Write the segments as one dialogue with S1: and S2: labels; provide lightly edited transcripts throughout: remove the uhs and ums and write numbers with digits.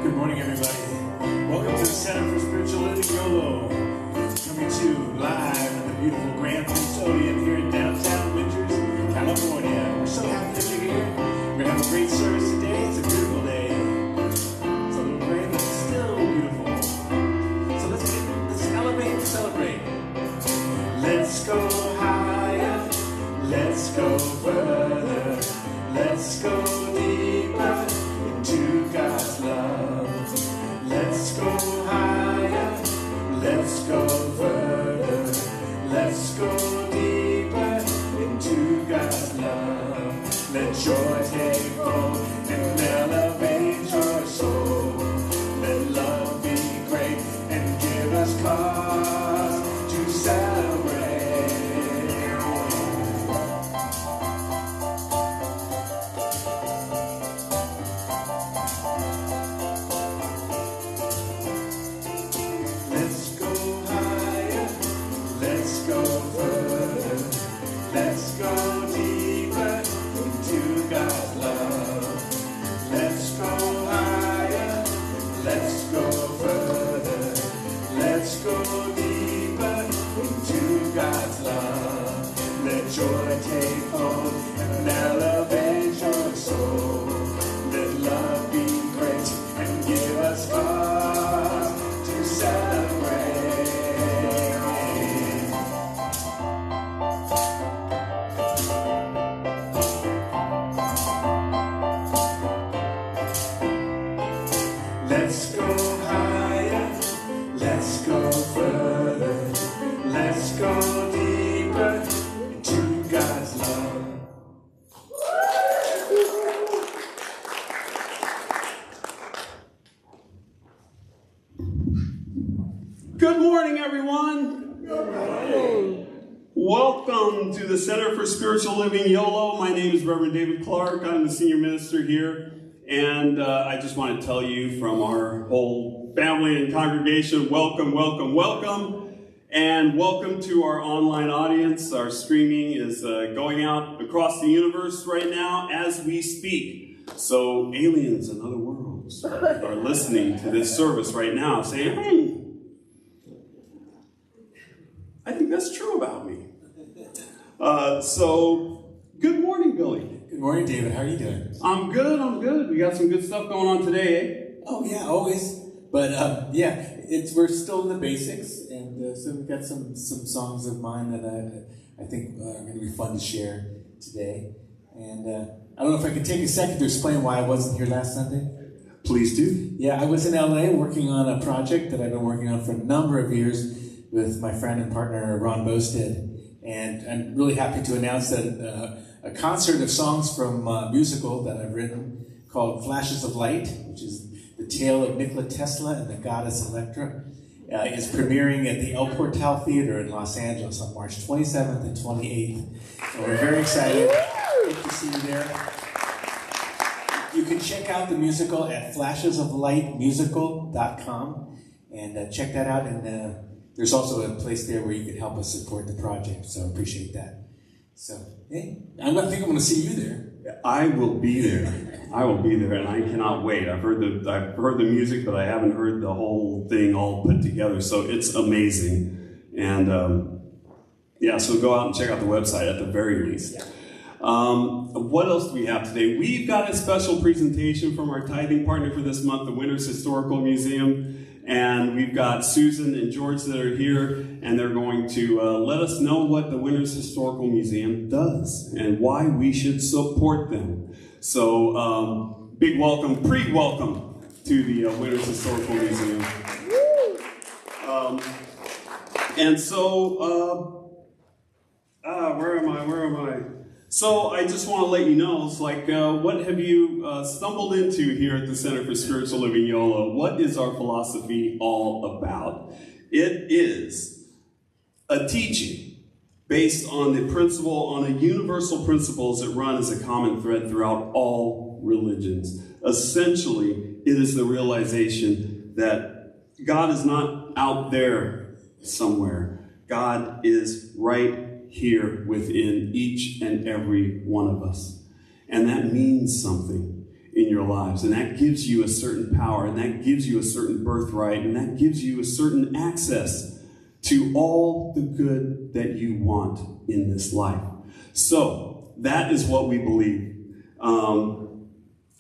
S1: Good morning, everybody. Welcome to the Center for Spiritual Living, Yolo. Coming to you live in the beautiful Grand Custodian here in downtown Winters, California. We're so happy that you're here. We're going to have a great service today. It's a beautiful day. It's a little gray, but it's still beautiful. So let's elevate and celebrate. Let's go higher. Let's go further. Let's go deeper into God's love. Let's go higher, let's go further, let's go deeper into God's love. Let joy take hold and elevate your soul. Let love be great and give us cause to celebrate. Joy take hold and elevate your soul. Let love be great and give us cause to celebrate. Let's go higher, let's go further, let's go deeper.
S2: Good morning, everyone. Good morning. Welcome to the Center for Spiritual Living, Yolo. My name is Reverend David Clark. I'm the senior minister here. And I just want to tell you from our whole family and congregation, welcome, welcome, welcome. And welcome to our online audience. Our streaming is going out across the universe right now as we speak. So aliens and other worlds are listening to this service right now saying, I think that's true about me. So, good morning, Billy.
S1: Good morning, David. How are you doing?
S2: I'm good. We got some good stuff going on today, eh?
S1: Oh, yeah, always. But, we're still in the basics. And so we've got some songs of mine that I think are going to be fun to share today. And I don't know if I can take a second to explain why I wasn't here last Sunday.
S2: Please do.
S1: Yeah, I was in LA working on a project that I've been working on for a number of years with my friend and partner, Ron Bosted. And I'm really happy to announce that a concert of songs from a musical that I've written called Flashes of Light, which is the tale of Nikola Tesla and the goddess Electra, is premiering at the El Portal Theater in Los Angeles on March 27th and 28th. So we're very excited. Hope to see you there. You can check out the musical at flashesoflightmusical.com and check that out. And there's also a place there where you can help us support the project, so I appreciate that. So, hey, I think I'm going to see you there.
S2: I will be there. I will be there, and I cannot wait. I've heard the music, but I haven't heard the whole thing all put together, so it's amazing. And so go out and check out the website at the very least. What else do we have today? We've got a special presentation from our tithing partner for this month, the Winters Historical Museum. And we've got Susan and George that are here, and they're going to let us know what the Winters Historical Museum does and why we should support them. So, big welcome, pre-welcome to the Winters Historical Museum. Where am I? So I just want to let you know, it's like, what have you stumbled into here at the Center for Spiritual Living, Yolo? What is our philosophy all about? It is a teaching based on the universal principles that run as a common thread throughout all religions. Essentially, it is the realization that God is not out there somewhere. God is right here within each and every one of us. And that means something. in your lives, and that gives you a certain power, and that gives you a certain birthright, and that gives you a certain access to all the good that you want in this life. So that is what we believe.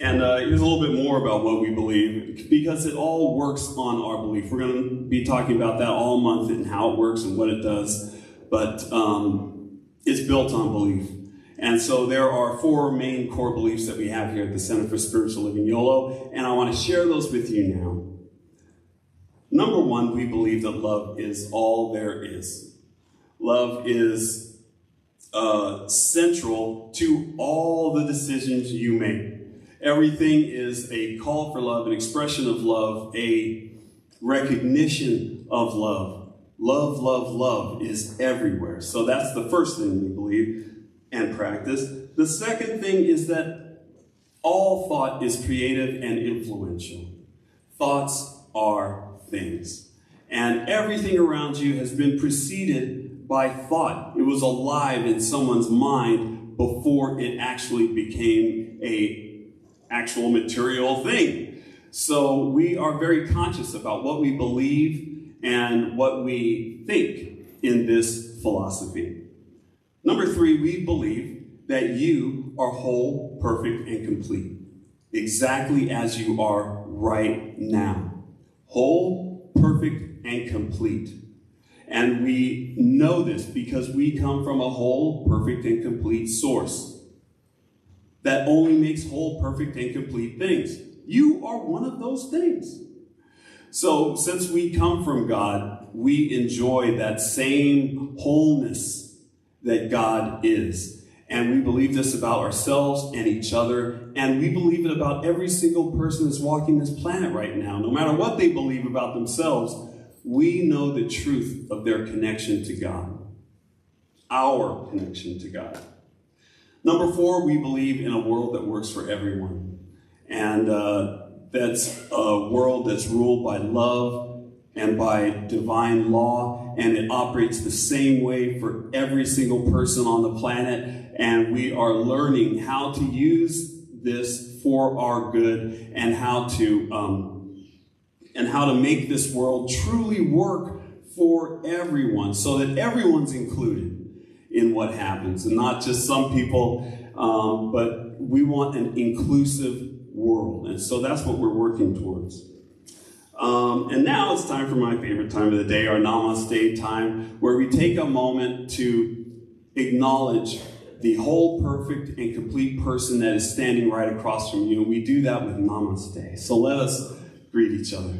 S2: Here's a little bit more about what we believe, because it all works on our belief. We're going to be talking about that all month and how it works and what it does, but it's built on belief. And so there are 4 main core beliefs that we have here at the Center for Spiritual Living, Yolo, and I want to share those with you now. Number 1, we believe that love is all there is. Love is central to all the decisions you make. Everything is a call for love, an expression of love, a recognition of love. Love, love, love is everywhere. So that's the first thing we believe and practice. The second thing is that all thought is creative and influential. Thoughts are things. And everything around you has been preceded by thought. It was alive in someone's mind before it actually became a actual material thing. So we are very conscious about what we believe and what we think in this philosophy. Number 3, we believe that you are whole, perfect, and complete, exactly as you are right now. Whole, perfect, and complete. And we know this because we come from a whole, perfect, and complete source that only makes whole, perfect, and complete things. You are one of those things. So since we come from God, we enjoy that same wholeness that God is. And we believe this about ourselves and each other. And we believe it about every single person that's walking this planet right now. No matter what they believe about themselves, we know the truth of their connection to God. Our connection to God. Number 4, we believe in a world that works for everyone. And that's a world that's ruled by love and by divine law. And it operates the same way for every single person on the planet. And we are learning how to use this for our good and how to make this world truly work for everyone so that everyone's included in what happens, and not just some people, but we want an inclusive world. And so that's what we're working towards. And now it's time for my favorite time of the day, our Namaste time, where we take a moment to acknowledge the whole, perfect, and complete person that is standing right across from you. And we do that with Namaste. So let us greet each other.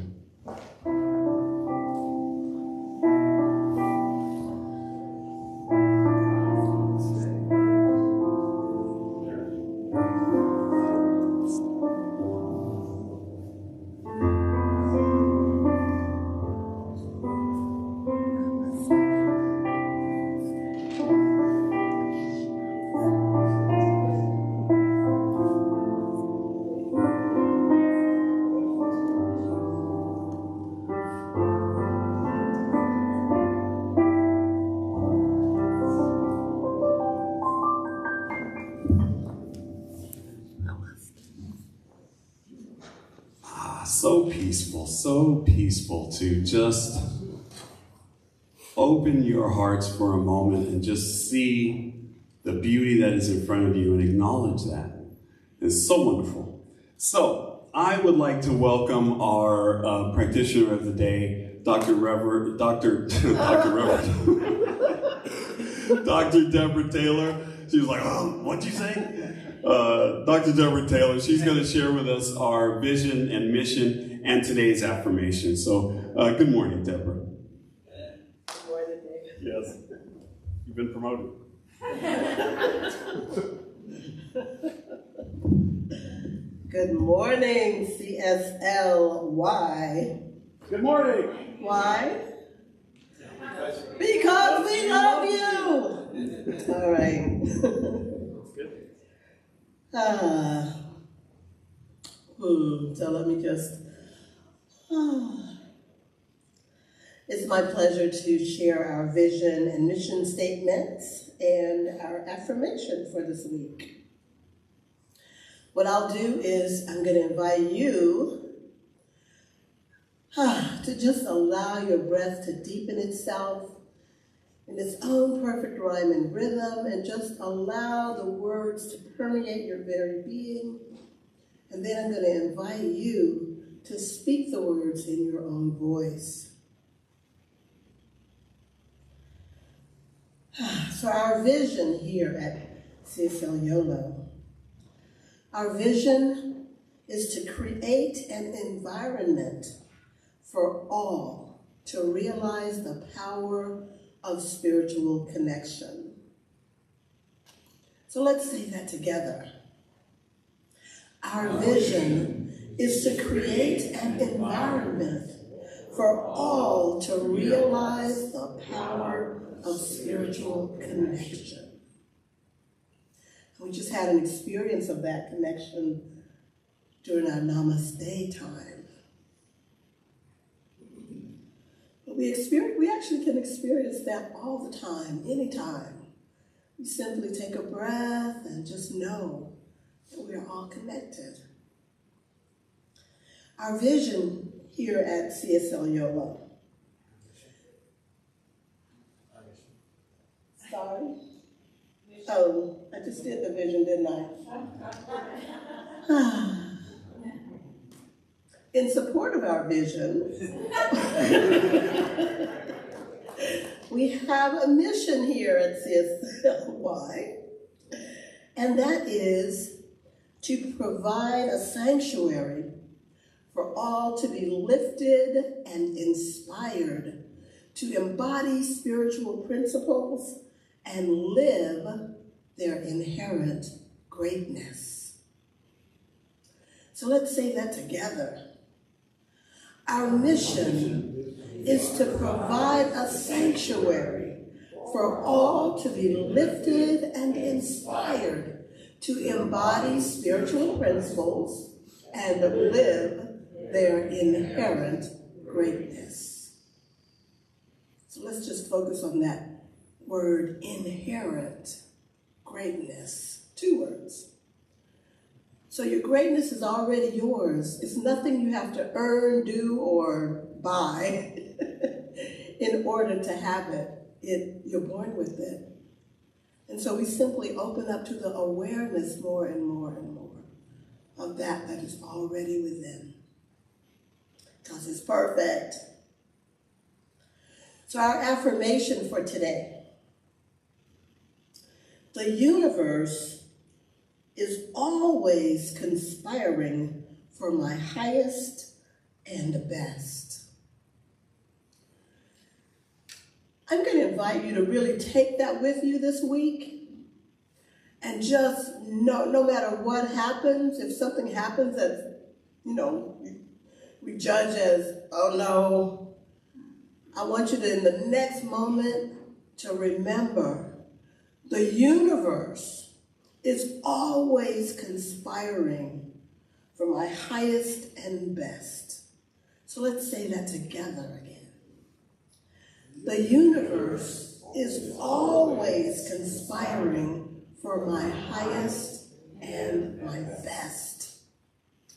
S2: So peaceful to just open your hearts for a moment and just see the beauty that is in front of you and acknowledge that. It's so wonderful. So I would like to welcome our practitioner of the day, Dr. Deborah Taylor. She was like, oh, what'd you say? Dr. Deborah Taylor, she's going to share with us our vision and mission and today's affirmation. So, good morning, Deborah.
S3: Good morning, David.
S2: Yes. You've been promoted.
S3: Good morning, CSL. Why?
S2: Good morning.
S3: Why? Because we love you. All right. So let me just... It's my pleasure to share our vision and mission statements and our affirmation for this week. What I'll do is I'm going to invite you to just allow your breath to deepen itself in its own perfect rhyme and rhythm, and just allow the words to permeate your very being. And then I'm going to invite you to speak the words in your own voice. So our vision here at CSL Yolo, our vision is to create an environment for all to realize the power of spiritual connection. So let's say that together. Our vision is to create an environment for all to realize the power of spiritual connection. We just had an experience of that connection during our Namaste time. But we actually can experience that all the time, anytime. We simply take a breath and just know that we are all connected. Our vision here at CSL Yolo. Sorry? Oh, I just did the vision, didn't I? In support of our vision, we have a mission here at CSLY, and that is to provide a sanctuary for all to be lifted and inspired to embody spiritual principles and live their inherent greatness. So let's say that together. Our mission is to provide a sanctuary for all to be lifted and inspired to embody spiritual principles and live their inherent greatness. So let's just focus on that word, inherent greatness. 2 words. So your greatness is already yours. It's nothing you have to earn, do, or buy in order to have it. You're born with it. And so we simply open up to the awareness more and more and more of that is already within. Because it's perfect. So our affirmation for today. The universe is always conspiring for my highest and best. I'm going to invite you to really take that with you this week and just no matter what happens, if something happens that, we judge as, oh no, I want you to, in the next moment, to remember the universe is always conspiring for my highest and best. So let's say that together again. The universe is always conspiring for my highest and my best.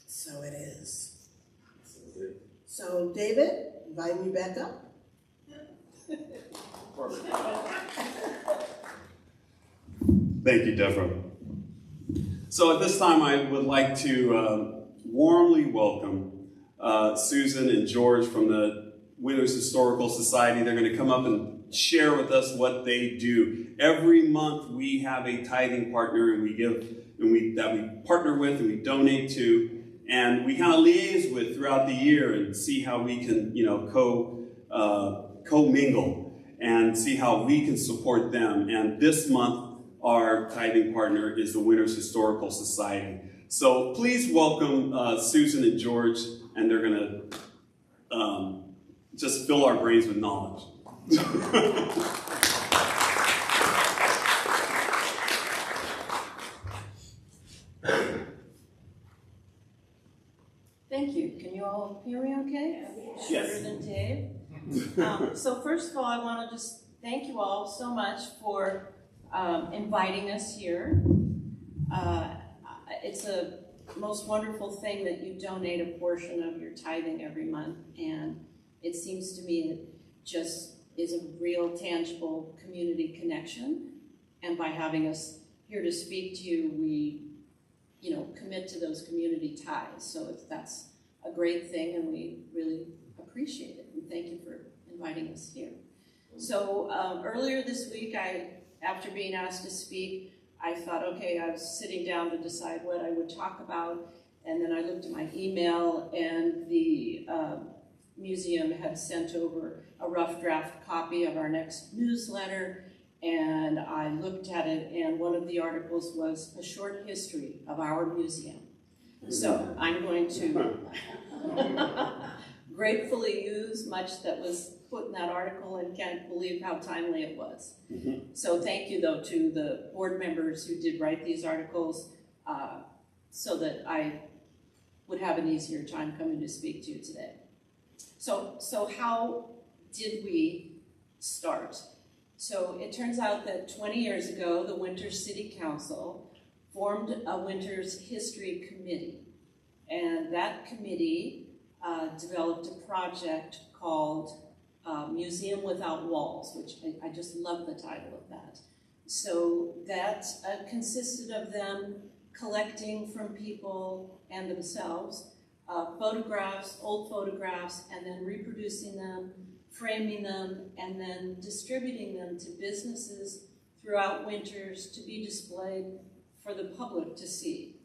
S3: So it is. So David, invite me back up.
S2: Thank you, Deborah. So at this time, I would like to warmly welcome Susan and George from the Widows Historical Society. They're going to come up and share with us what they do. Every month, we have a tithing partner, and that we partner with and we donate to, and we kind of liaise with throughout the year and see how we can, co-mingle and see how we can support them. And this month, our tithing partner is the Winners Historical Society. So please welcome Susan and George, and they're going to just fill our brains with knowledge.
S4: Thank you. Can you all hear me okay?
S2: Yes.
S4: Shorter than Dave. So first of all, I want to just thank you all so much for inviting us here. It's a most wonderful thing that you donate a portion of your tithing every month, and it seems to me it just is a real tangible community connection, and by having us here to speak to you, we commit to those community ties. So that's a great thing, and we really appreciate it, and thank you for inviting us here. So earlier this week, after being asked to speak, I thought, okay, I was sitting down to decide what I would talk about, and then I looked at my email, and the museum had sent over a rough draft copy of our next newsletter, and I looked at it, and one of the articles was a short history of our museum. So I'm going to gratefully use much that was put in that article, and can't believe how timely it was. So thank you, though, to the board members who did write these articles so that I would have an easier time coming to speak to you today. So how did we start? So it turns out that 20 years ago, the Winters City Council formed a Winters History Committee. And that committee developed a project called Museum Without Walls, which I just love the title of that. So that consisted of them collecting from people and themselves photographs, old photographs, and then reproducing them, framing them, and then distributing them to businesses throughout Winters to be displayed for the public to see.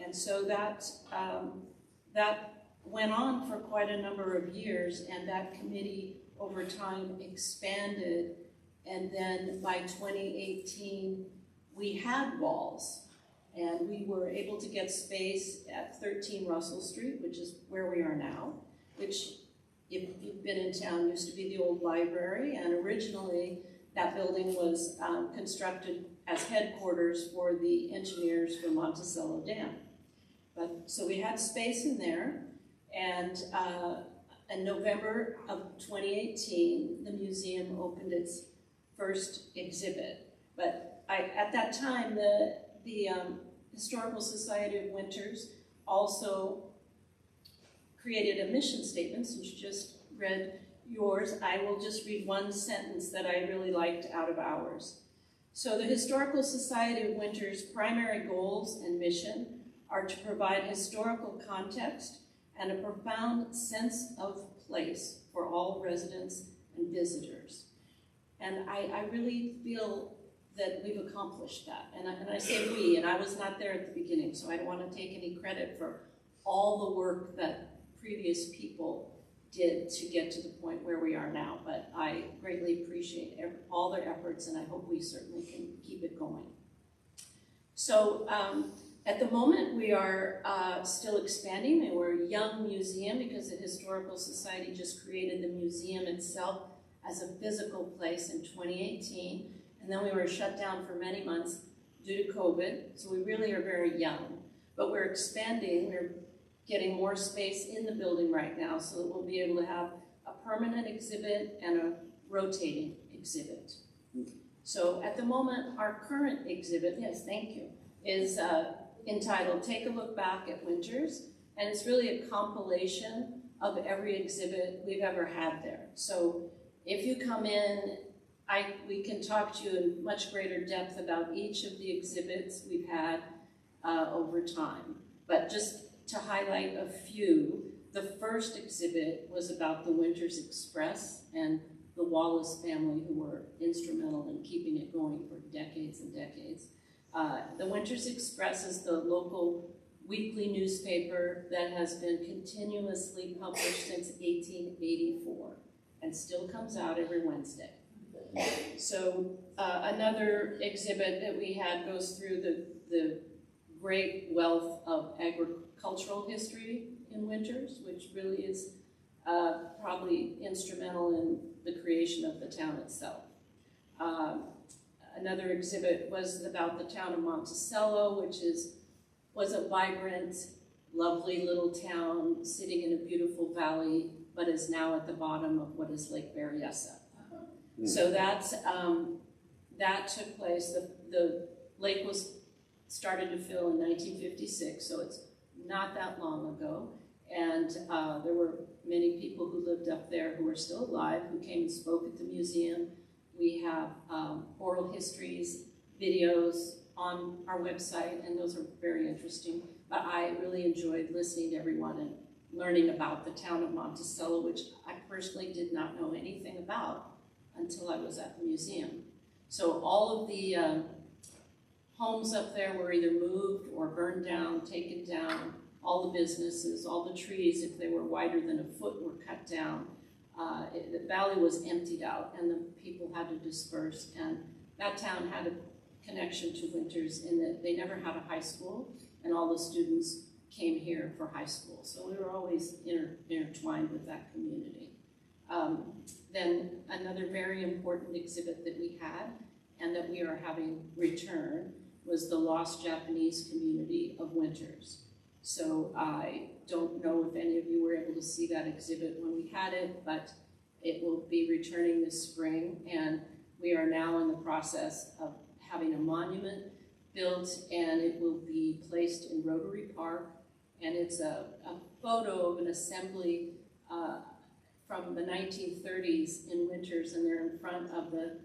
S4: And so that went on for quite a number of years, and that committee over time expanded, and then by 2018 we had walls, and we were able to get space at 13 Russell Street, which is where we are now, which, if you've been in town, used to be the old library, and originally that building was constructed as headquarters for the engineers for Monticello Dam. So we had space in there, and in November of 2018, the museum opened its first exhibit. But at that time, the Historical Society of Winters also created a mission statement. Since you just read yours, I will just read one sentence that I really liked out of ours. So the Historical Society of Winters' primary goals and mission are to provide historical context and a profound sense of place for all residents and visitors. And I really feel that we've accomplished that. And I say we, and I was not there at the beginning, so I don't want to take any credit for all the work that previous people did to get to the point where we are now. But I greatly appreciate all their efforts, and I hope we certainly can keep it going. So at the moment, we are still expanding, and we're a young museum because the Historical Society just created the museum itself as a physical place in 2018, and then we were shut down for many months due to COVID, so we really are very young. But we're expanding, we're getting more space in the building right now so that we'll be able to have a permanent exhibit and a rotating exhibit. So at the moment, our current exhibit, yes, thank you, is entitled Take a Look Back at Winters, and it's really a compilation of every exhibit we've ever had there. So if you come in, we can talk to you in much greater depth about each of the exhibits we've had over time. But just to highlight a few, the first exhibit was about the Winters Express and the Wallace family, who were instrumental in keeping it going for decades and decades. The Winters Express is the local weekly newspaper that has been continuously published since 1884 and still comes out every Wednesday. So another exhibit that we had goes through the great wealth of agricultural history in Winters, which really is probably instrumental in the creation of the town itself. Another exhibit was about the town of Monticello, which was a vibrant, lovely little town sitting in a beautiful valley, but is now at the bottom of what is Lake Berryessa. So that took place. The lake was started to fill in 1956, so it's not that long ago, and there were many people who lived up there who are still alive who came and spoke at the museum. We have oral histories, videos on our website, and those are very interesting. But I really enjoyed listening to everyone and learning about the town of Monticello, which I personally did not know anything about until I was at the museum. So all of the homes up there were either moved or burned down, taken down. All the businesses, all the trees, if they were wider than a foot, were cut down. The valley was emptied out, and the people had to disperse. And that town had a connection to Winters in that they never had a high school, and all the students came here for high school. So we were always intertwined with that community. Then another very important exhibit that we had, and that we are having return, was the Lost Japanese Community of Winters. So I don't know if any of you were able to see that exhibit when we had it, but it will be returning this spring, and we are now in the process of having a monument built, and it will be placed in Rotary Park, and it's a photo of an assembly from the 1930s in Winters, and they're in front of the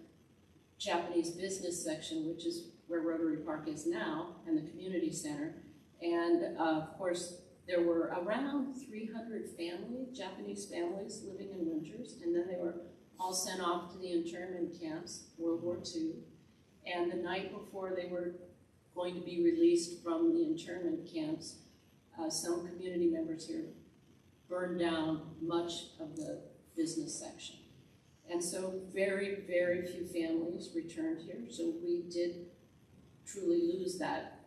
S4: Japanese business section, which is where Rotary Park is now, and the community center. And of course, there were around 300 Japanese families living in Winters, and then they were all sent off to the internment camps, World War II. And the night before they were going to be released from the internment camps, some community members here burned down much of the business section. And so very, very few families returned here. So we did truly lose that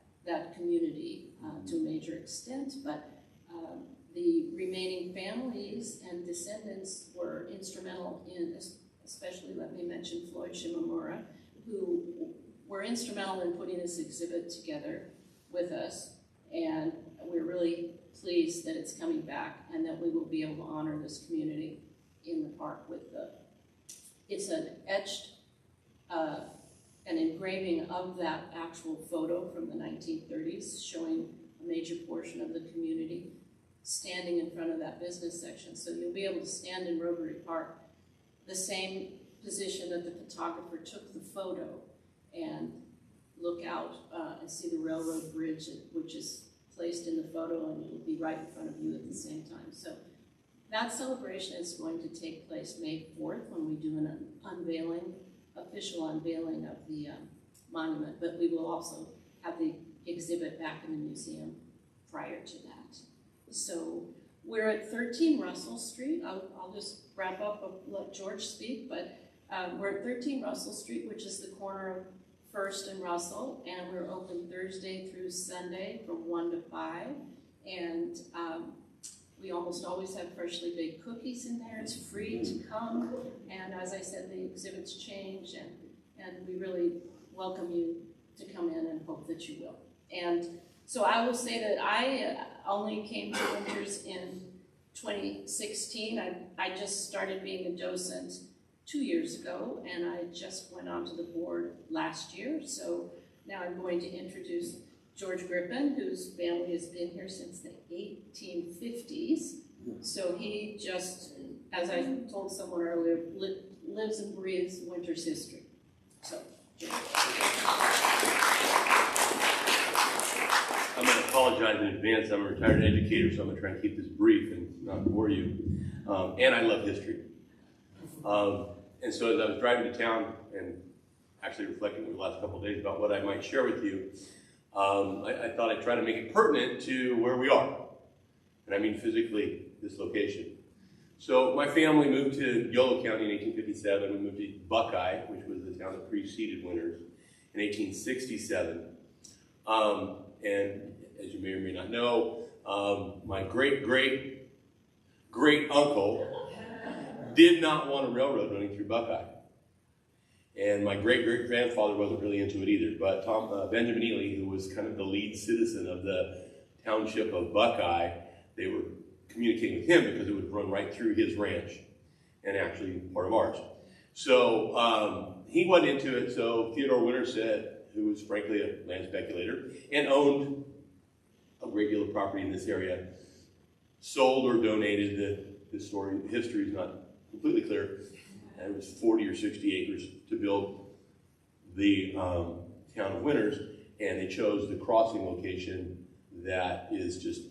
S4: community to a major extent, but the remaining families and descendants were instrumental in, especially let me mention Floyd Shimamura, who were instrumental in putting this exhibit together with us, and we're really pleased that it's coming back and that we will be able to honor this community in the park with it's an etched, an engraving of that actual photo from the 1930s showing a major portion of the community standing in front of that business section. So you'll be able to stand in Rotary Park, the same position that the photographer took the photo, and look out and see the railroad bridge, which is placed in the photo, and it will be right in front of you at the same time. So that celebration is going to take place May 4th when we do an unveiling, official unveiling of the monument, but we will also have the exhibit back in the museum prior to that. So we're at 13 Russell Street. I'll just wrap up and let George speak, but we're at 13 Russell Street, which is the corner of First and Russell, and we're open Thursday through Sunday from 1 to 5, and we almost always have freshly baked cookies in there. It's free to come, and as I said, the exhibits change, and we really welcome you to come in and hope that you will. And so I will say that I only came to Winters in 2016. I just started being a docent 2 years ago, and I just went onto the board last year. So now I'm going to introduce George Griffin, whose family has been here since the 1850s. So he just, as I told someone earlier, lives and breathes Winters history. So, George.
S5: I'm going to apologize in advance. I'm a retired educator, so I'm going to try and keep this brief and not bore you. And I love history. And so as I was driving to town and actually reflecting over the last couple of days about what I might share with you, I thought I'd try to make it pertinent to where we are. And I mean physically, this location. So my family moved to Yolo County in 1857. We moved to Buckeye, which was the town that preceded Winters, in 1867. And as you may or may not know, my great-great-great uncle did not want a railroad running through Buckeye. And my great-great-grandfather wasn't really into it either, but Benjamin Ely, who was kind of the lead citizen of the township of Buckeye, they were communicating with him because it would run right through his ranch, and actually part of ours. So he wasn't into it, so Theodore Winters said, who was frankly a land speculator, and owned a great deal of property in this area, sold or donated. The history is not completely clear. And it was 40 or 60 acres to build the town of Winters, and they chose the crossing location that is just,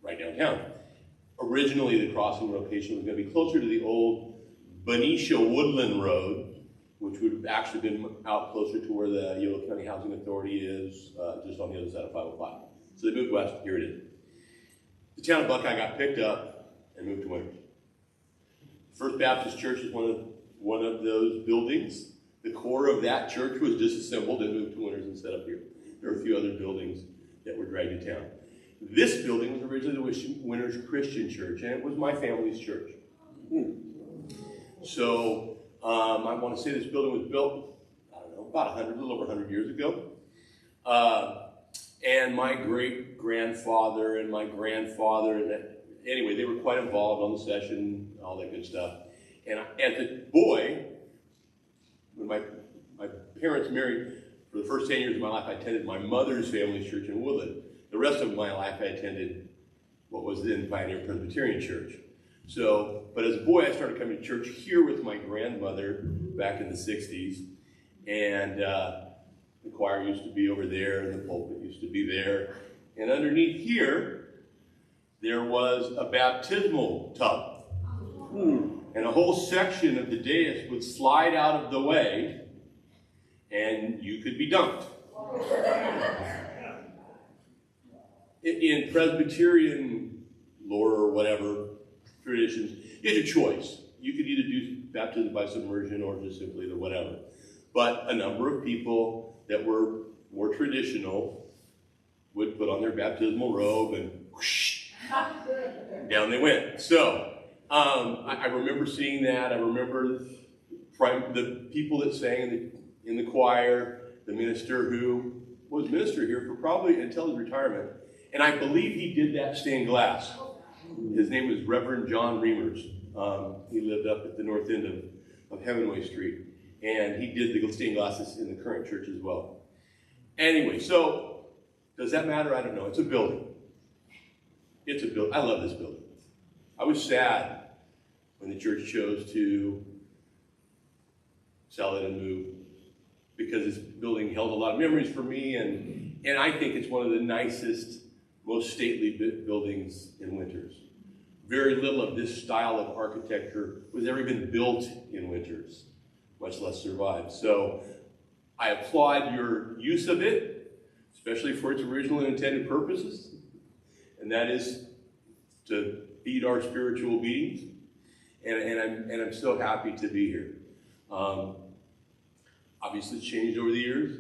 S5: right downtown. Originally, the crossing location was going to be closer to the old Benicia Woodland Road, which would have actually been out closer to where the Yolo County Housing Authority is, just on the other side of 505. So they moved west. Here it is. The town of Buckeye got picked up and moved to Winters. First Baptist Church is one of those buildings. The core of that church was disassembled and moved to Winters and set up here. There are a few other buildings that were dragged to town. This building was originally the Winters Christian Church, and it was my family's church. So I want to say this building was built, about a little over 100 years ago. And my great-grandfather and my grandfather, anyway, they were quite involved on the session, all that good stuff. And as a boy, when my parents married, for the first 10 years of my life, I attended my mother's family's church in Woodland. The rest of my life, I attended what was then Pioneer Presbyterian Church. So, but as a boy, I started coming to church here with my grandmother back in the 60s. And the choir used to be over there, and the pulpit used to be there. And underneath here, there was a baptismal tub. And a whole section of the dais would slide out of the way, and you could be dunked. In Presbyterian lore or whatever traditions, you had a choice. You could either do baptism by submersion or just simply the whatever. But a number of people that were more traditional would put on their baptismal robe and whoosh, down they went. So I remember seeing that. I remember the people that sang in the choir, the minister who was minister here for probably until his retirement. And I believe he did that stained glass. His name was Reverend John Reimers. He lived up at the north end of Hemingway Street. And he did the stained glasses in the current church as well. Anyway, so does that matter? I don't know. It's a building. It's a building. I love this building. I was sad when the church chose to sell it and move, because this building held a lot of memories for me, and I think it's one of the nicest, most stately buildings in Winters. Very little of this style of architecture was ever even built in Winters, much less survived. So I applaud your use of it, especially for its original and intended purposes, and that is to feed our spiritual beings. And I'm so happy to be here. Obviously, it's changed over the years,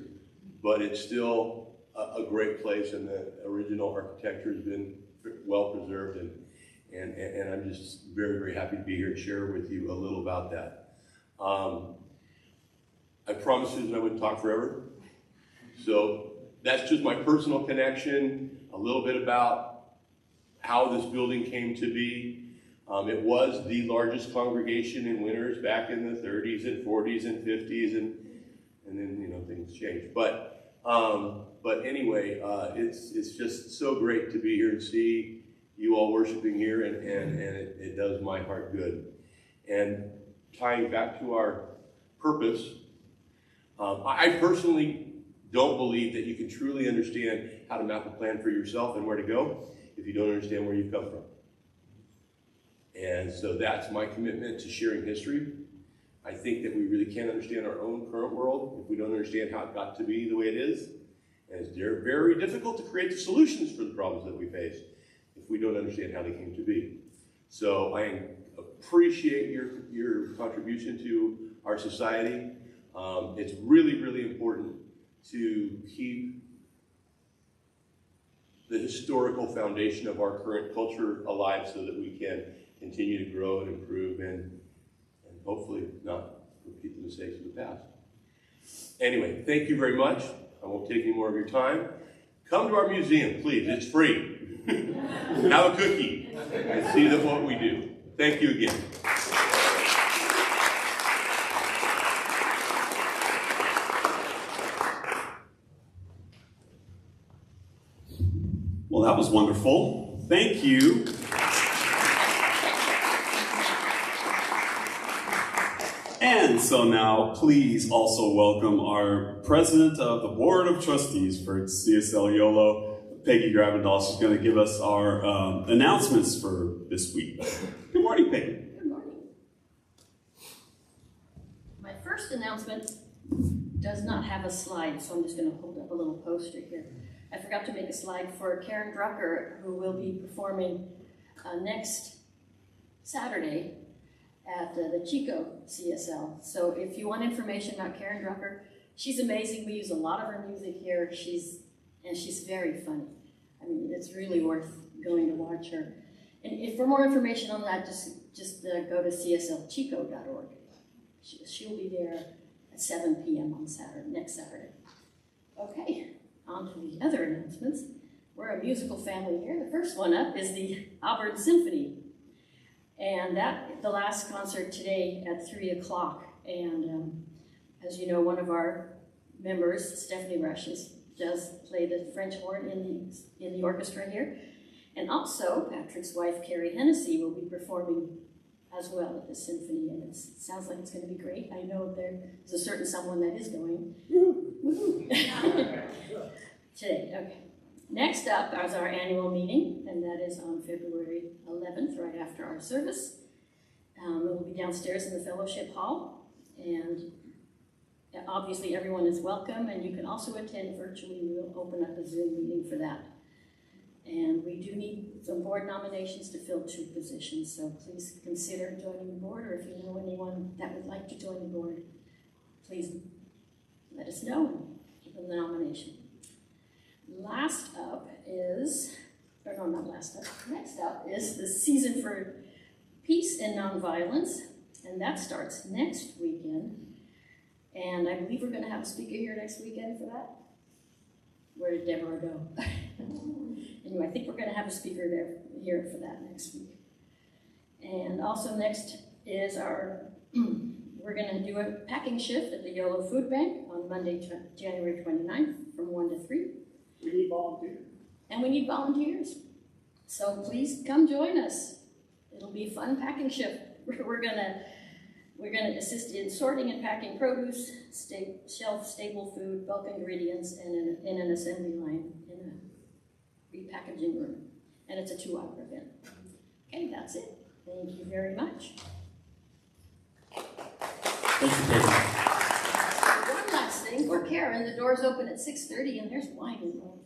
S5: but it's still a great place, and the original architecture has been well preserved, and I'm just very, very happy to be here and share with you a little about that. I promised Susan I wouldn't talk forever, so that's just my personal connection, a little bit about how this building came to be. It was the largest congregation in Winters back in the 30s and 40s and 50s, and then things changed. But anyway, it's just so great to be here and see you all worshiping here, and it does my heart good. And tying back to our purpose, I personally don't believe that you can truly understand how to map a plan for yourself and where to go if you don't understand where you've come from. And so that's my commitment to sharing history. I think that we really can't understand our own current world if we don't understand how it got to be the way it is. And it's very difficult to create the solutions for the problems that we face if we don't understand how they came to be. So I appreciate your contribution to our society. It's really, really important to keep the historical foundation of our current culture alive so that we can continue to grow and improve and hopefully not repeat the mistakes of the past. Anyway, thank you very much. I won't take any more of your time. Come to our museum, please. It's free. Have a cookie and see what we do. Thank you again.
S2: Well, that was wonderful. Thank you. And so now, please also welcome our president of the Board of Trustees for CSL Yolo, Peggy Gravendahl. She's going to give us our announcements for this week. Good morning, Peggy.
S6: Good morning. My first announcement does not have a slide, so I'm just going to hold up a little poster here. I forgot to make a slide for Karen Drucker, who will be performing next Saturday at the Chico CSL. So if you want information about Karen Drucker, she's amazing. We use a lot of her music here. She's very funny. I mean, it's really worth going to watch her. And if for more information on that, just go to cslchico.org. She'll be there at 7 p.m. on next Saturday. Okay, on to the other announcements. We're a musical family here. The first one up is the Auburn Symphony. And the last concert today at 3 o'clock. And as you know, one of our members, Stephanie Rush, does play the French horn in the orchestra here. And also, Patrick's wife, Carrie Hennessy, will be performing as well at the symphony, and it sounds like it's going to be great. I know there's a certain someone that is going. Woo-hoo. Today, okay. Next up is our annual meeting, and that is on February 11th, right after our service. It will be downstairs in the fellowship hall, and obviously everyone is welcome, and you can also attend virtually. We will open up a Zoom meeting for that. And we do need some board nominations to fill 2 positions, so please consider joining the board, or if you know anyone that would like to join the board, please let us know and give them the nomination. Next up is the Season for Peace and Nonviolence, and that starts next weekend. And I believe we're going to have a speaker here next weekend for that. Where did Deborah go? Anyway, I think we're going to have a speaker here for that next week. And also next is we're going to do a packing shift at the Yolo Food Bank on Monday, January 29th from 1 to 3.
S1: We need volunteers.
S6: And we need volunteers. So please come join us. It'll be a fun packing shift. We're going to assist in sorting and packing produce, shelf stable food, bulk ingredients, and in an assembly line in a repackaging room. And it's a 2-hour event. Okay, that's it. Thank you very much.
S7: Thank you, Peggy.
S6: One last thing for Karen. The doors open at 6:30 and there's wine involved.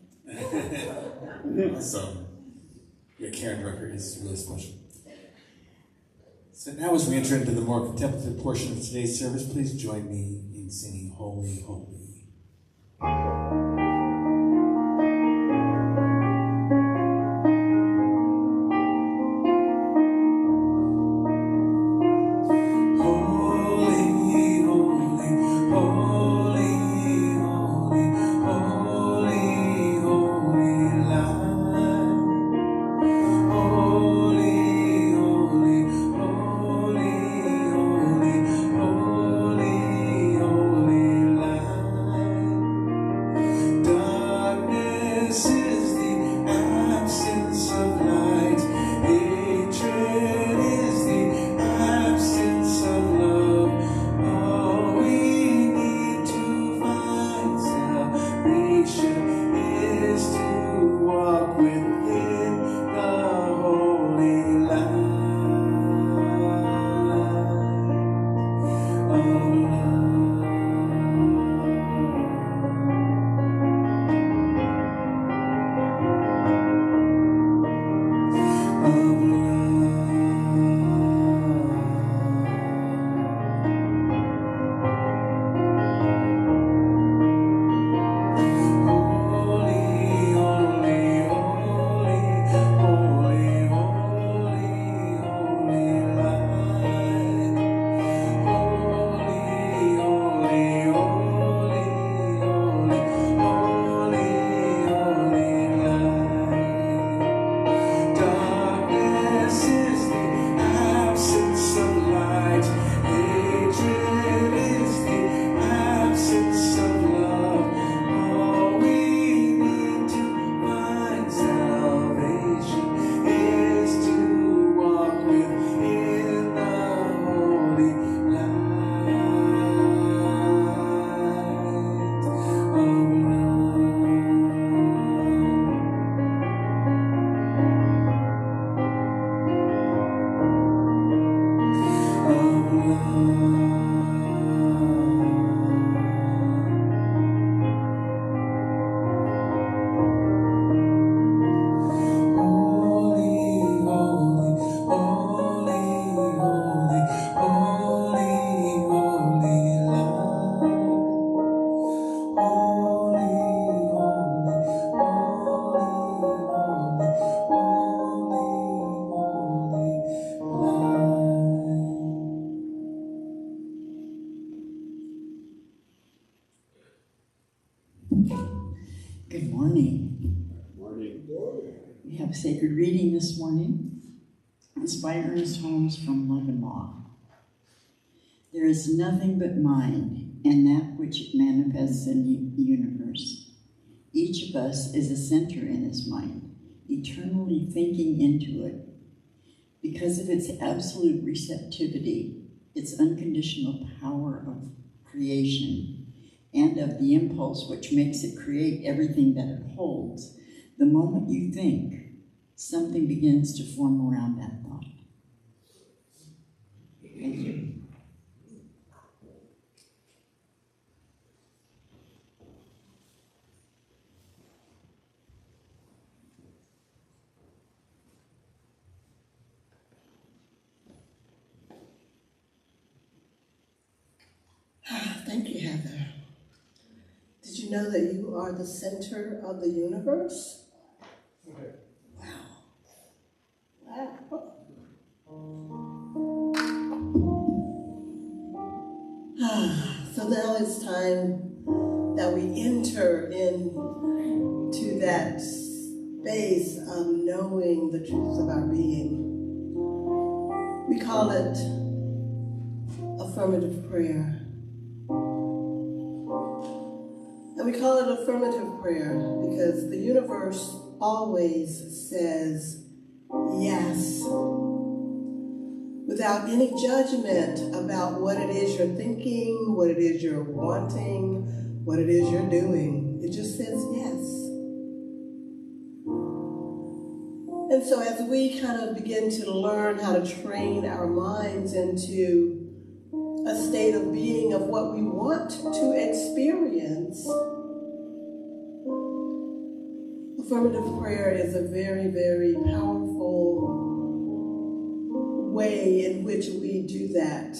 S7: Awesome. Yeah, Karen Drucker is really special. So now as we enter into the more contemplative portion of today's service, please join me in singing Holy, Holy. Holy,
S8: Good morning.
S2: Morning.
S8: We have sacred reading this morning. It's by Ernest Holmes from Love and Law. There is nothing but mind and that which it manifests in the universe. Each of us is a center in his mind, eternally thinking into it. Because of its absolute receptivity, its unconditional power of creation, and of the impulse which makes it create everything that it holds, the moment you think, something begins to form around that thought. Thank you.
S3: Thank you, Heather. Did you know that you are the center of the universe? Wow. So now it's time that we enter into that space of knowing the truth of our being. We call it affirmative prayer. And we call it affirmative prayer because the universe always says yes, without any judgment about what it is you're thinking, what it is you're wanting, what it is you're doing. It just says yes. And so as we kind of begin to learn how to train our minds into a state of being of what we want to experience, affirmative prayer is a very, very powerful way in which we do that.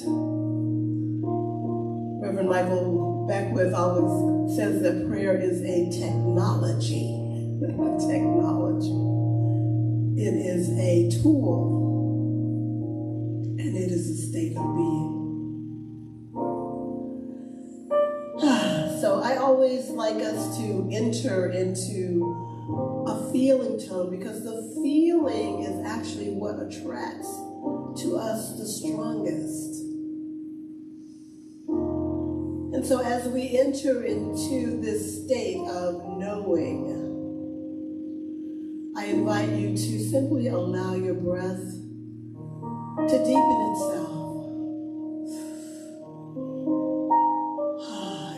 S3: Reverend Michael Beckwith always says that prayer is a technology. It is a tool, and it is a state of being. So I always like us to enter into a feeling tone because the feeling is actually what attracts to us the strongest. And so as we enter into this state of knowing, I invite you to simply allow your breath to deepen itself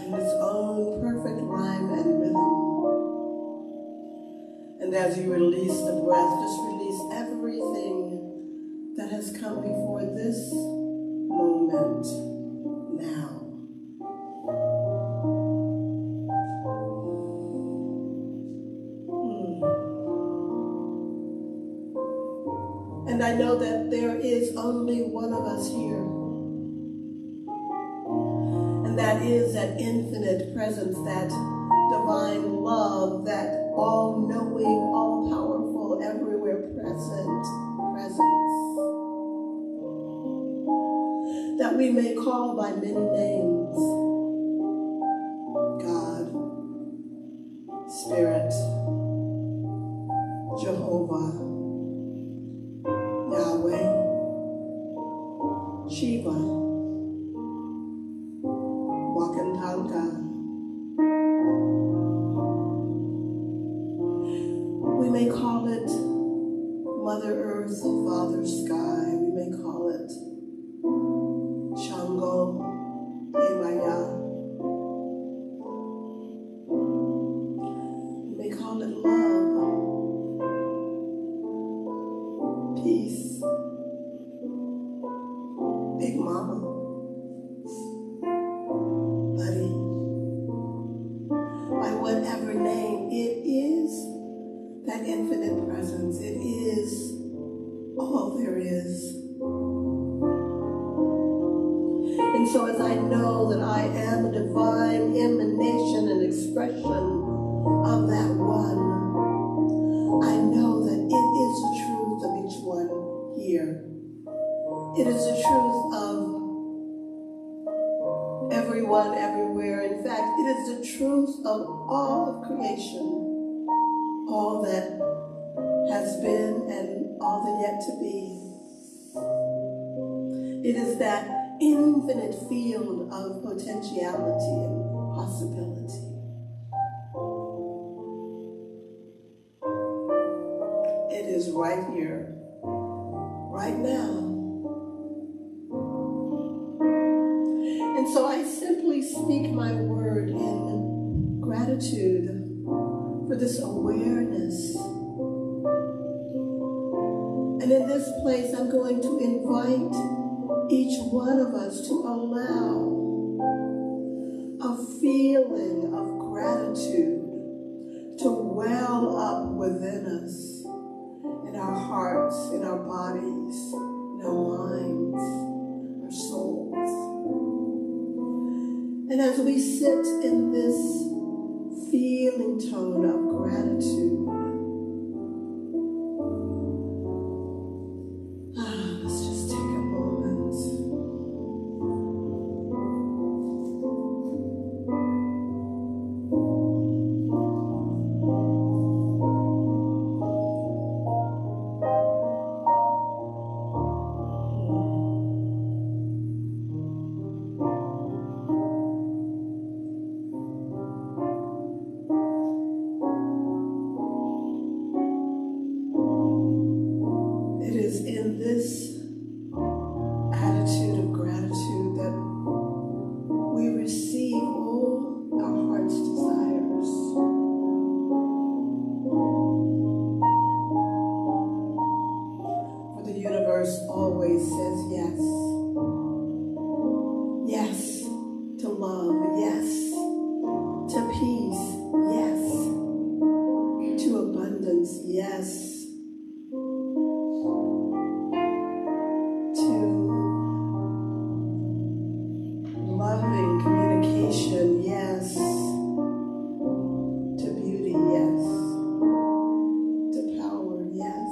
S3: in its own perfect rhyme and rhythm. And as you release the breath, just release everything that has come before this moment now. And I know that there is only one of us here. And that is that infinite presence, that divine love, that all-knowing, all-powerful, everywhere present presence. That we may call by many names. God, Spirit, Jehovah, Yahweh, Shiva, Wakantanka. We may call it Mother Earth, Father Sky. We may call it Shango, Emaya. We may call it love, peace, Big Mama. infinite presence. It is all there is. And so as I know that I am a divine emanation and expression of that one, I know that it is the truth of each one here. It is the truth of everyone, everywhere. In fact, it is the truth of all of creation, all that has been and all that yet to be. It is that infinite field of potentiality and possibility. It is right here, right now. And so I simply speak my word in gratitude for this awareness. And in this place, I'm going to invite each one of us to allow a feeling of gratitude to well up within us, in our hearts, in our bodies, in our minds, our souls. And as we sit in this feeling tone of gratitude, let's just take a moment. It is in this attitude of gratitude that we receive all our heart's desires. For the universe always says yes. Yes to love, yes to peace, yes to abundance, yes to loving communication, yes to beauty, yes to power, yes,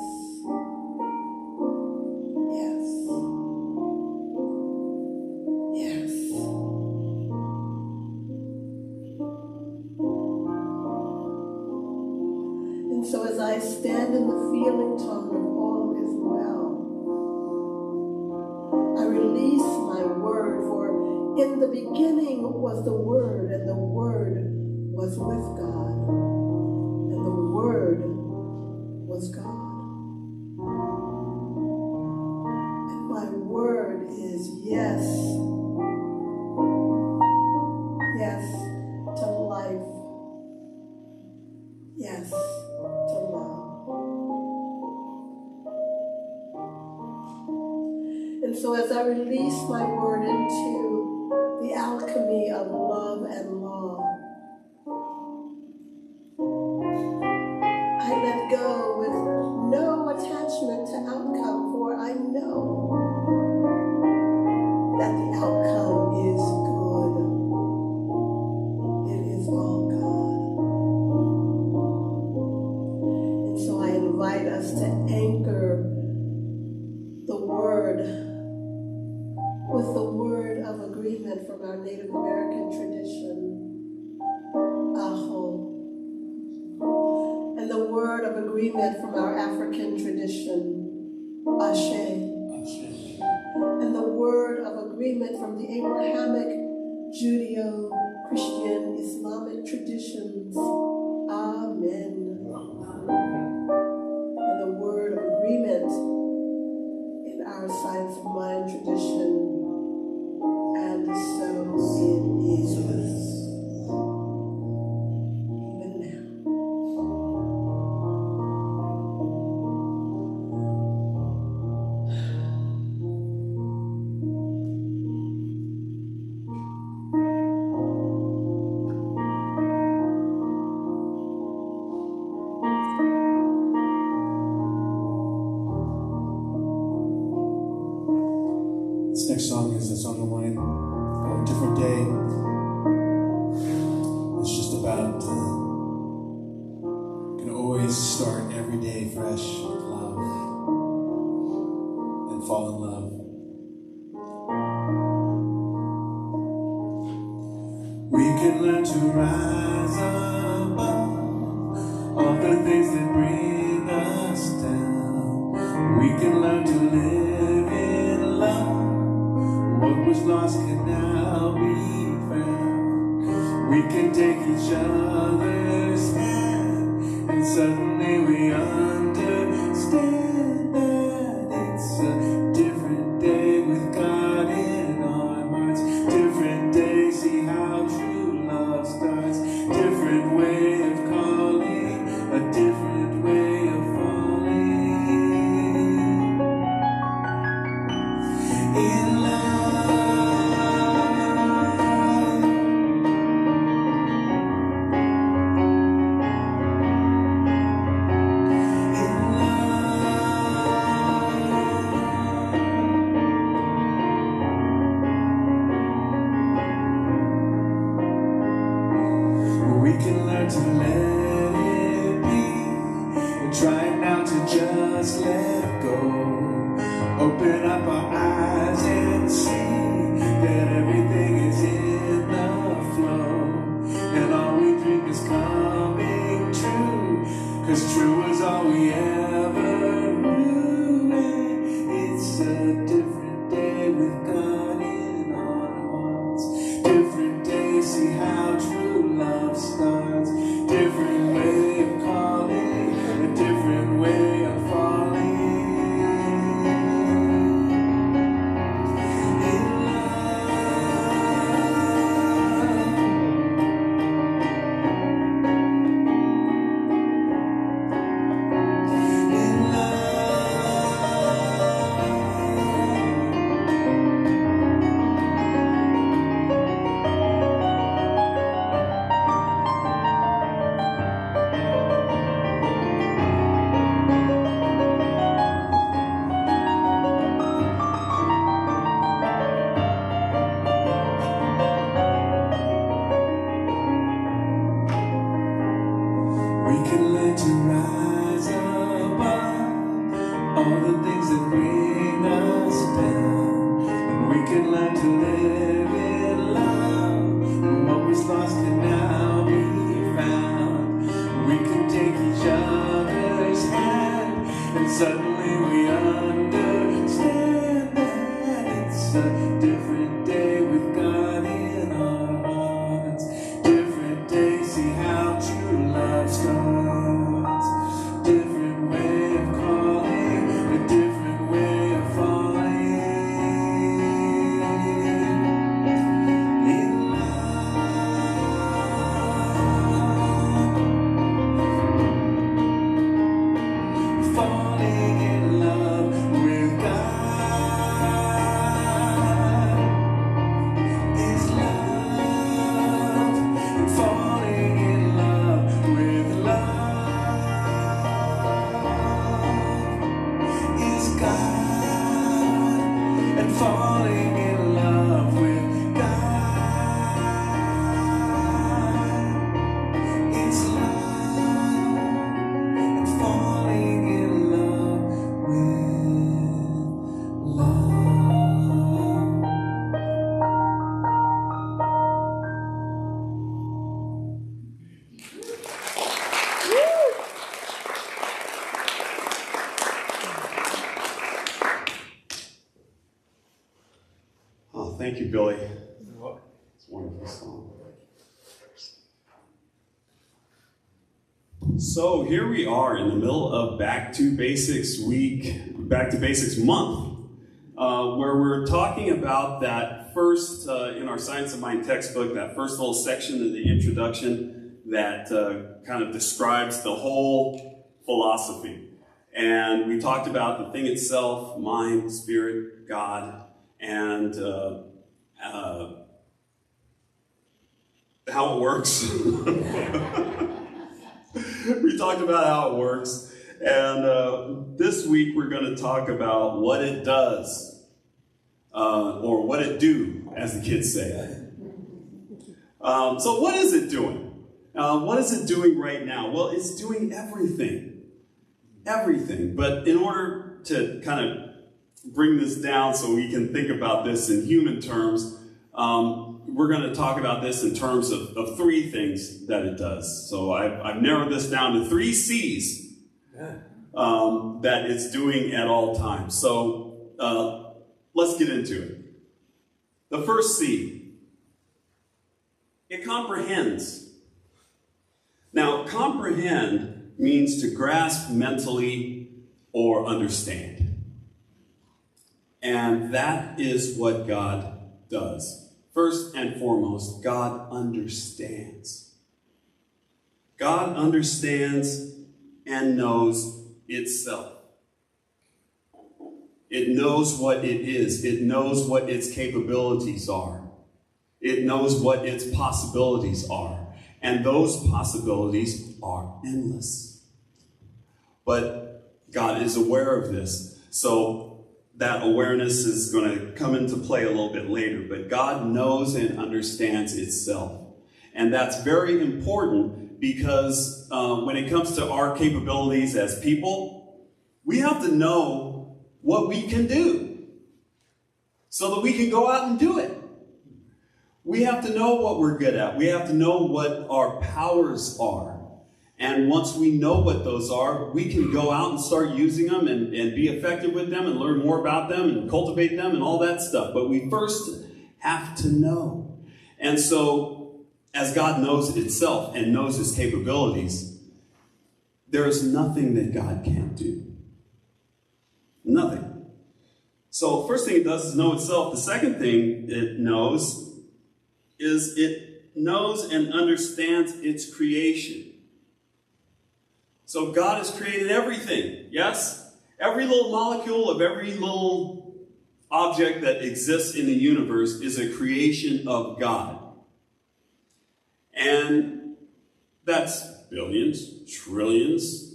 S3: yes, yes. And so as I stand in the feeling tone of all is well, I release my word, for in the beginning was the Word, and the Word was with God, and the Word was God. And my word is yes, yes to life, yes to love. And so as I release my word into the alchemy of love and law, I let go with no attachment to outcome, for I know that the outcome is good. It is all God. And so I invite us to anchor the word with the word of agreement from our Native American tradition, Aho, and the word of agreement from our African tradition, Ashe, and the word of agreement from the Abrahamic, Judeo-Christian, Islamic traditions, Amen, and the word of agreement in our Science of Mind tradition, and so it is. Even now.
S7: next song is a song of mine called Different Day. It's just about can always start every day fresh with love and fall in love. We can learn to rise above all the things that bring us down. We can learn to live in love. What was lost can now be found. We can take each other's hand, and suddenly we understand that it's a different day with God in our hearts. Different day, see how true love starts. Different way of calling, a different way of falling in we can learn to let it be and try now to just let go. Open up our eyes and see that everything is in the flow, and all we dream is coming true, 'cause true is all we ever knew. And it's a different day with God in our hearts. Different day, see how true love starts. Different way of calling, a different way of falling in we can learn to rise above all the things that bring us down. And we can learn to live in love. What was lost can now be found. We can take each other's hand, and suddenly we understand that it's a different day with God in our hearts. Different day, see how true love starts. Different way of calling, a different way of falling in love. Falling in love with God is love. And falling in love with love is God. And falling in love with God is love. And falling in love with love.
S2: Oh, thank you, Billy. It's a wonderful song. So here we are in the middle of Back to Basics week, Back to Basics month, where we're talking about that first, in our Science of Mind textbook, that first little section in the introduction that kind of describes the whole philosophy. And we talked about the thing itself, mind, spirit, God, and how it works. We talked about how it works, and this week we're going to talk about what it does. or what it do, as the kids say. So what is it doing? What is it doing right now? Well, it's doing everything. Everything. But in order to kind of bring this down so we can think about this in human terms, we're going to talk about this in terms of three things that it does. So I've narrowed this down to 3 C's that it's doing at all times. So let's get into it. The first C, it comprehends. Now, comprehend means to grasp mentally or understand. And that is what God does. First and foremost, God understands. God understands and knows itself. It knows what it is. It knows what its capabilities are. It knows what its possibilities are. And those possibilities are endless. But God is aware of this. So that awareness is going to come into play a little bit later. But God knows and understands itself. And that's very important because when it comes to our capabilities as people, we have to know what we can do so that we can go out and do it. We have to know what we're good at. We have to know what our powers are. And once we know what those are, we can go out and start using them and be effective with them and learn more about them and cultivate them and all that stuff. But we first have to know. And so, as God knows itself and knows his capabilities, there is nothing that God can't do. Nothing. So, first thing it does is know itself. The second thing it knows is it knows and understands its creation. So God has created everything, yes? Every little molecule of every little object that exists in the universe is a creation of God. And that's billions, trillions,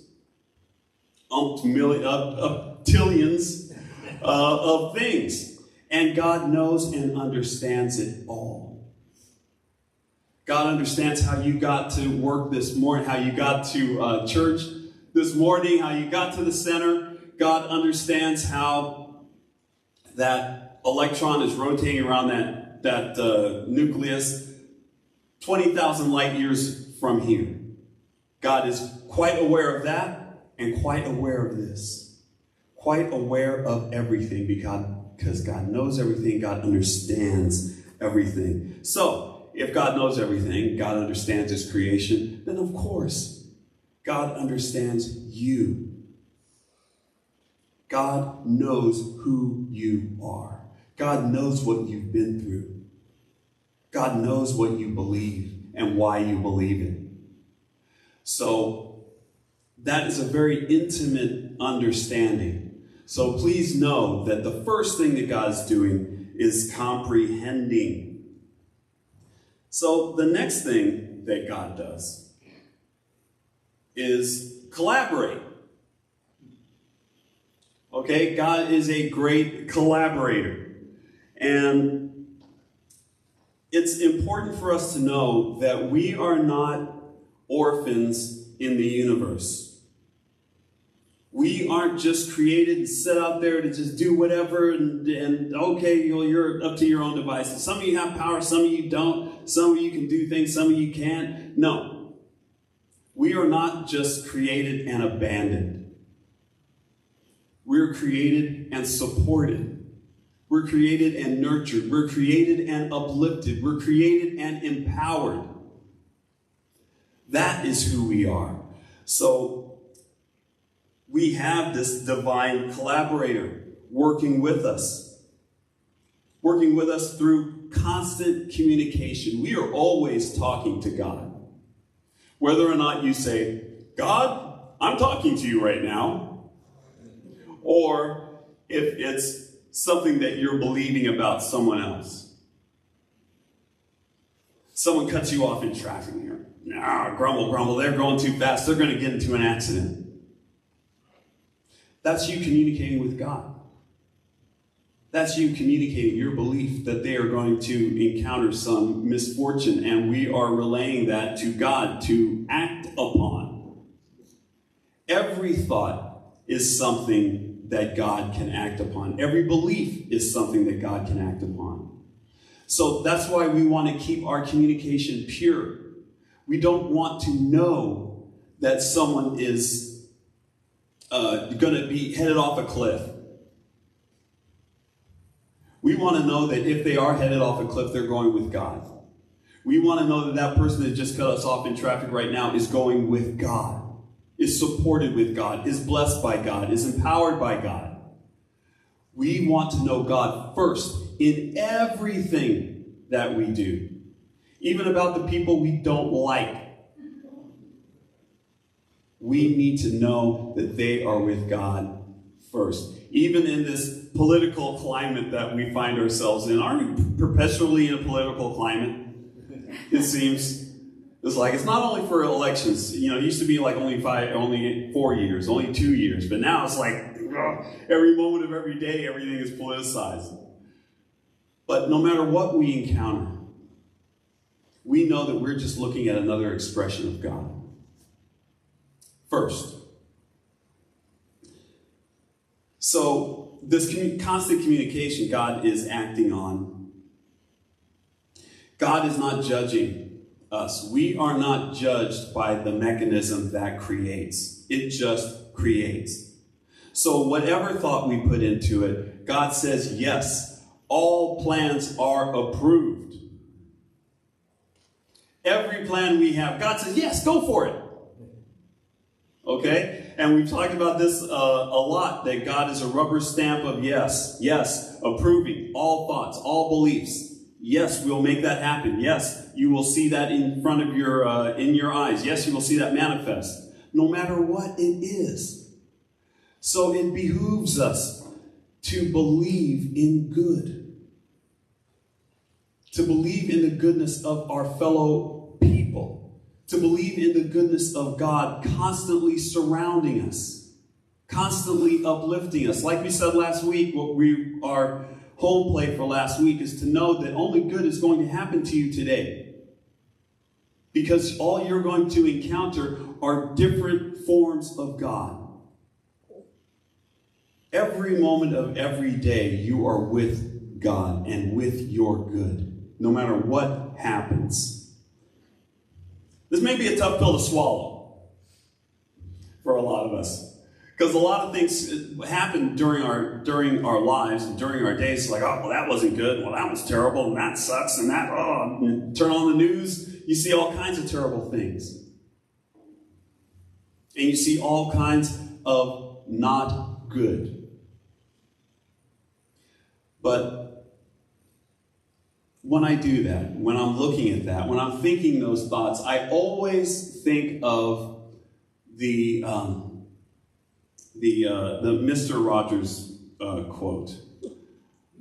S2: tillions of things. And God knows and understands it all. God understands how you got to work this morning, how you got to church this morning, how you got to the center. God understands how that electron is rotating around that nucleus 20,000 light years from here. God is quite aware of that and quite aware of this. Quite aware of everything because God knows everything. God understands everything. So, if God knows everything, God understands his creation, then of course, God understands you. God knows who you are. God knows what you've been through. God knows what you believe and why you believe it. So, that is a very intimate understanding. So please know that the first thing that God's doing is comprehending. So the next thing that God does is collaborate. Okay, God is a great collaborator. And it's important for us to know that we are not orphans in the universe. We aren't just created and set out there to just do whatever and okay, you're up to your own devices. Some of you have power, some of you don't. Some of you can do things, some of you can't. No. We are not just created and abandoned. We're created and supported. We're created and nurtured. We're created and uplifted. We're created and empowered. That is who we are. So, we have this divine collaborator working with us through constant communication. We are always talking to God. Whether or not you say, God, I'm talking to you right now, or if it's something that you're believing about someone else. Someone cuts you off in traffic here. Nah, grumble, they're going too fast, they're going to get into an accident. That's you communicating with God. That's you communicating your belief that they are going to encounter some misfortune, and we are relaying that to God to act upon. Every thought is something that God can act upon. Every belief is something that God can act upon. So that's why we want to keep our communication pure. We don't want to know that someone is going to be headed off a cliff. We want to know that if they are headed off a cliff, they're going with God. We want to know that that person that just cut us off in traffic right now is going with God, is supported with God, is blessed by God, is empowered by God. We want to know God first in everything that we do, even about the people we don't like. We need to know that they are with God first. Even in this political climate that we find ourselves in, aren't we perpetually in a political climate? It seems. It's like, it's not only for elections. You know, it used to be like only 4 years, only 2 years. But now it's like, every moment of every day, everything is politicized. But no matter what we encounter, we know that we're just looking at another expression of God. First. So this constant communication God is acting on. God is not judging us. We are not judged by the mechanism that creates. It just creates. So whatever thought we put into it, God says, yes, all plans are approved. Every plan we have, God says, yes, go for it. Okay? And we've talked about this a lot, that God is a rubber stamp of yes, yes, approving all thoughts, all beliefs. Yes, we'll make that happen. Yes, you will see that in front of your, in your eyes. Yes, you will see that manifest, no matter what it is. So it behooves us to believe in good, to believe in the goodness of our fellow people, to believe in the goodness of God constantly surrounding us, constantly uplifting us. Like we said last week, our home play for last week is to know that only good is going to happen to you today. Because all you're going to encounter are different forms of God. Every moment of every day, you are with God and with your good, no matter what happens. This may be a tough pill to swallow for a lot of us, because a lot of things happen during our lives and during our days. It's like, oh, well, that wasn't good. Well, that was terrible, and that sucks, and that, and turn on the news, you see all kinds of terrible things. And you see all kinds of not good. But when I do that, when I'm looking at that, when I'm thinking those thoughts, I always think of the Mr. Rogers quote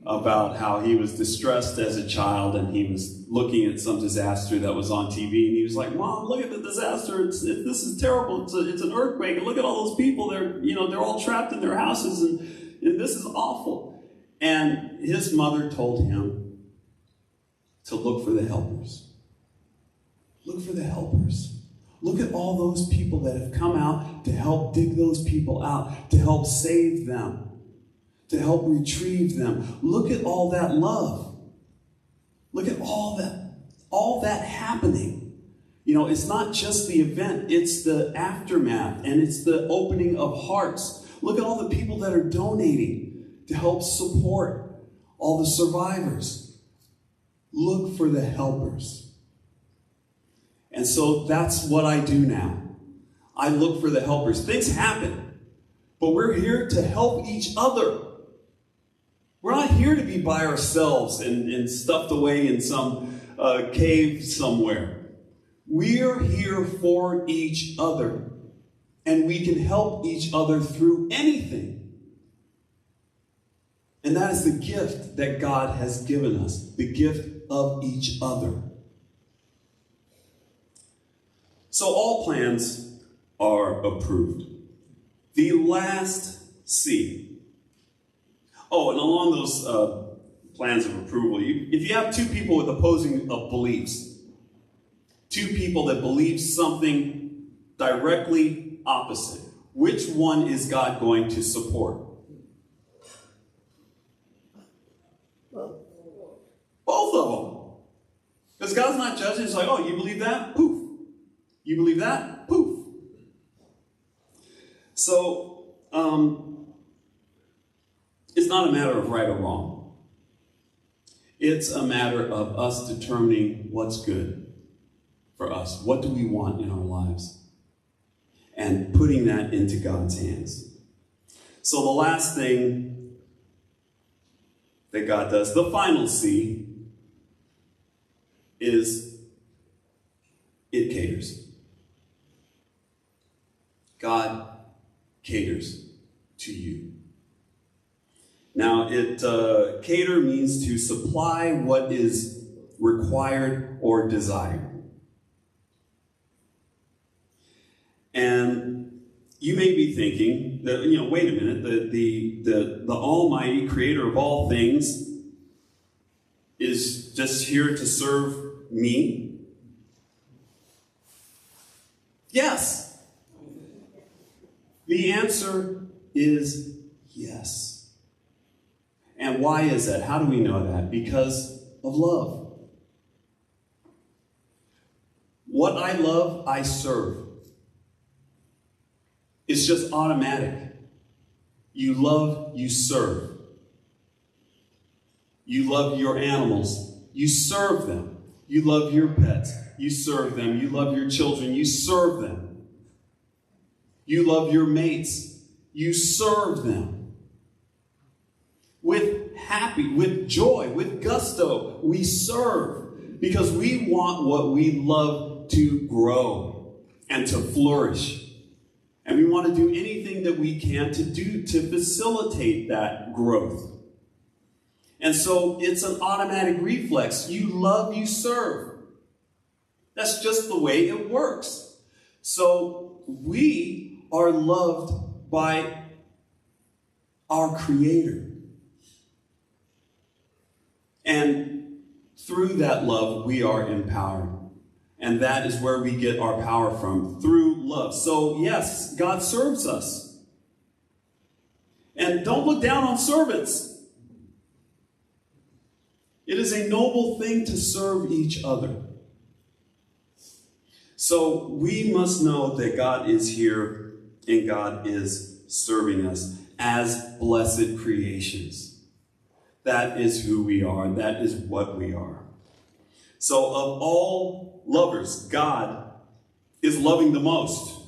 S2: about how he was distressed as a child and he was looking at some disaster that was on TV, and he was like, "Mom, look at the disaster! This is terrible. It's an earthquake, and look at all those people. They're all trapped in their houses, and this is awful." And his mother told him to look for the helpers. Look for the helpers. Look at all those people that have come out to help dig those people out, to help save them, to help retrieve them. Look at all that love. Look at all that happening. You know, it's not just the event, it's the aftermath, and it's the opening of hearts. Look at all the people that are donating to help support all the survivors. Look for the helpers. And so that's what I do now. I look for the helpers. Things happen, but we're here to help each other. We're not here to be by ourselves and stuffed away in some cave somewhere. We're here for each other, and we can help each other through anything. And that is the gift that God has given us, the gift of each other. So all plans are approved. The last C. Oh, and along those plans of approval, if you have two people with opposing beliefs, two people that believe something directly opposite, which one is God going to support? Both of them. Because God's not judging. It's like, oh, you believe that? Poof. You believe that? Poof. So, it's not a matter of right or wrong. It's a matter of us determining what's good for us. What do we want in our lives? And putting that into God's hands. So the last thing that God does, the final C, is it caters. God caters to you. Now, cater means to supply what is required or desired. And you may be thinking that, wait a minute, the Almighty Creator of all things is just here to serve me? Yes. The answer is yes. And why is that? How do we know that? Because of love. What I love, I serve. It's just automatic. You love, you serve. You love your animals, you serve them. You love your pets, you serve them. You love your children, you serve them. You love your mates, you serve them. With joy, with gusto, we serve because we want what we love to grow and to flourish. And we want to do anything that we can to facilitate that growth. And so it's an automatic reflex. You love, you serve. That's just the way it works. So we are loved by our Creator. And through that love, we are empowered. And that is where we get our power from, through love. So yes, God serves us. And don't look down on servants. It is a noble thing to serve each other. So we must know that God is here and God is serving us as blessed creations. That is who we are. That is what we are. So of all lovers, God is loving the most.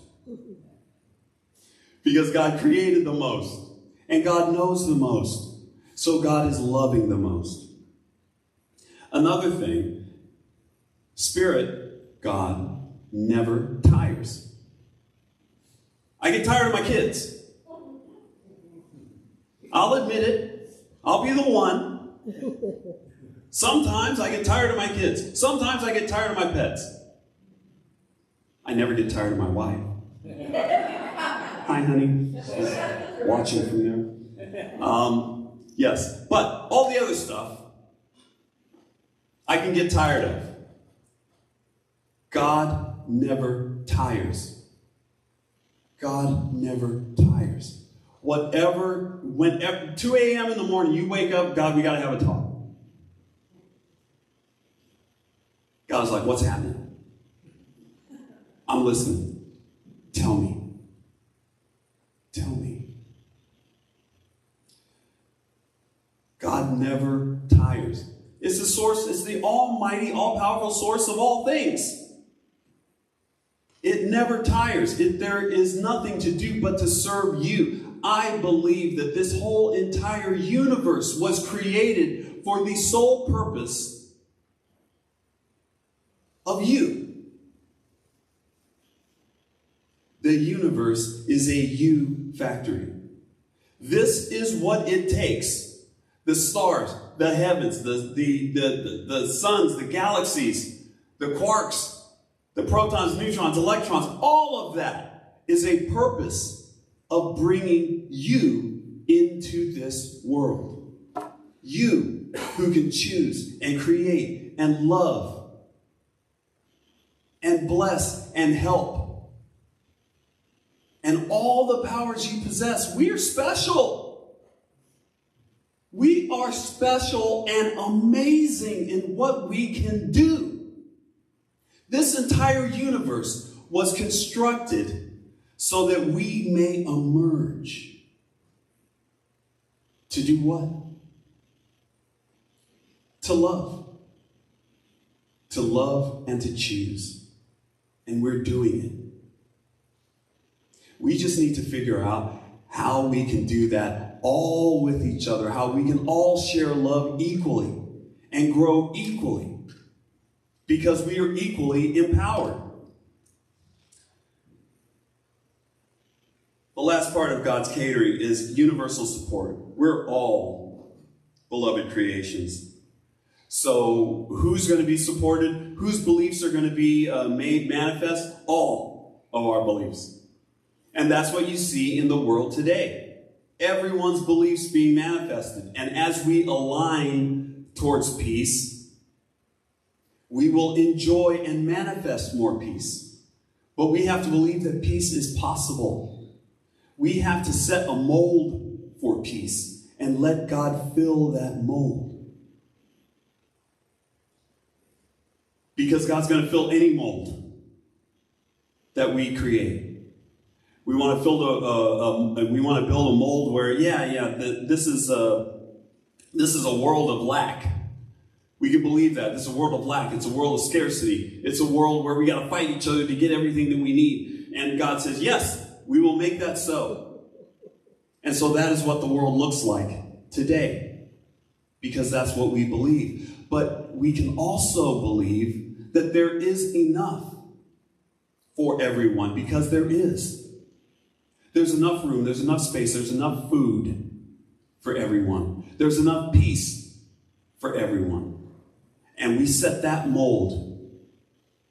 S2: Because God created the most. And God knows the most. So God is loving the most. Another thing, Spirit, God, never tires. I get tired of my kids. I'll admit it. I'll be the one. Sometimes I get tired of my kids. Sometimes I get tired of my pets. I never get tired of my wife. Hi, honey. Just watching from there. Yes, but all the other stuff, I can get tired of. God never tires. God never tires. Whenever, 2 a.m. in the morning, you wake up, God, we got to have a talk. God's like, what's happening? I'm listening. Tell me. Tell me. God never tires. It's the source, it's the almighty, all-powerful source of all things. It never tires. There is nothing to do but to serve you. I believe that this whole entire universe was created for the sole purpose of you. The universe is a you factory. This is what it takes. The stars, the heavens, the suns, the galaxies, the quarks, the protons, neutrons, electrons, all of that is a purpose of bringing you into this world. You who can choose and create and love and bless and help. And all the powers you possess. We are special. We are special and amazing in what we can do. This entire universe was constructed so that we may emerge. To do what? To love. To love and to choose. And we're doing it. We just need to figure out how we can do that all with each other, how we can all share love equally and grow equally, because we are equally empowered. The last part of God's catering is universal support. We're all beloved creations. So who's going to be supported? Whose beliefs are going to be made manifest? All of our beliefs. And that's what you see in the world today. Everyone's beliefs being manifested. And as we align towards peace, we will enjoy and manifest more peace. But we have to believe that peace is possible. We have to set a mold for peace and let God fill that mold. Because God's going to fill any mold that we create. We want to build a mold where, this is a world of lack. We can believe that. This is a world of lack. It's a world of scarcity. It's a world where we got to fight each other to get everything that we need. And God says, yes, we will make that so. And so that is what the world looks like today, because that's what we believe. But we can also believe that there is enough for everyone, because there is. There's enough room, there's enough space, there's enough food for everyone. There's enough peace for everyone. And we set that mold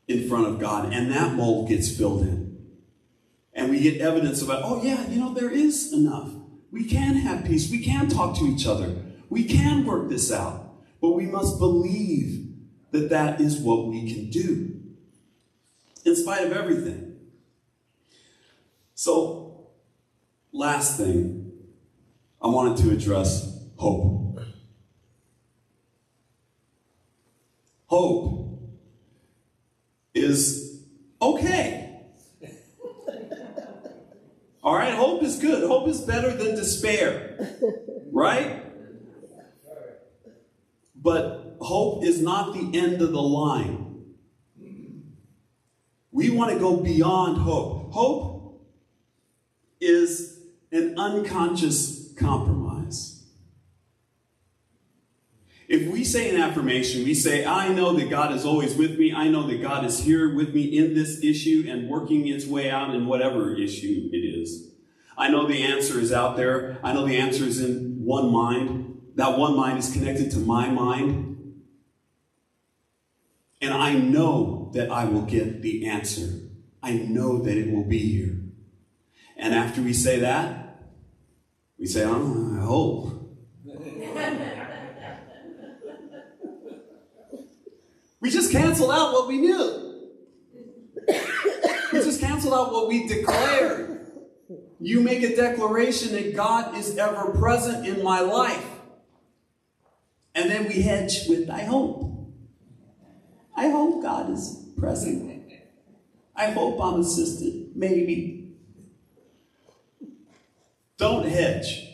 S2: in front of God, and that mold gets filled in. And we get evidence about, there is enough. We can have peace. We can talk to each other. We can work this out. But we must believe that that is what we can do, in spite of everything. So, last thing, I wanted to address hope. Hope is okay. All right, hope is good. Hope is better than despair, right? But hope is not the end of the line. We want to go beyond hope. Hope is an unconscious compromise. If we say an affirmation, we say, I know that God is always with me. I know that God is here with me in this issue and working its way out in whatever issue it is. I know the answer is out there. I know the answer is in one mind. That one mind is connected to my mind. And I know that I will get the answer. I know that it will be here. And after we say that, we say, oh, I hope. We just canceled out what we knew. We just canceled out what we declared. You make a declaration that God is ever present in my life. And then we hedge with, I hope. I hope God is present. I hope I'm assisted. Maybe. Don't hedge.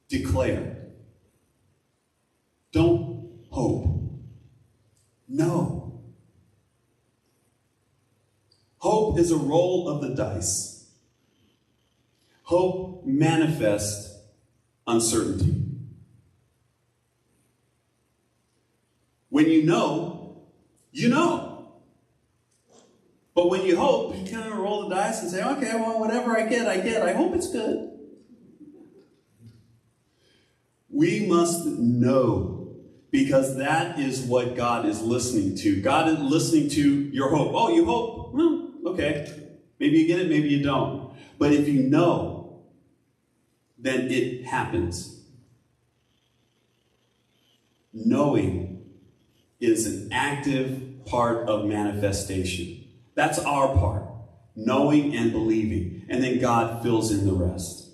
S2: Declare. Don't hope. No. Hope is a roll of the dice. Hope manifests uncertainty. When you know, you know. But when you hope, you kind of roll the dice and say, okay, well, whatever I get. I hope it's good. We must know, because that is what God is listening to. God is listening to your hope. Oh, you hope? Well, okay. Maybe you get it, maybe you don't. But if you know, then it happens. Knowing is an active part of manifestation. That's our part. Knowing and believing. And then God fills in the rest.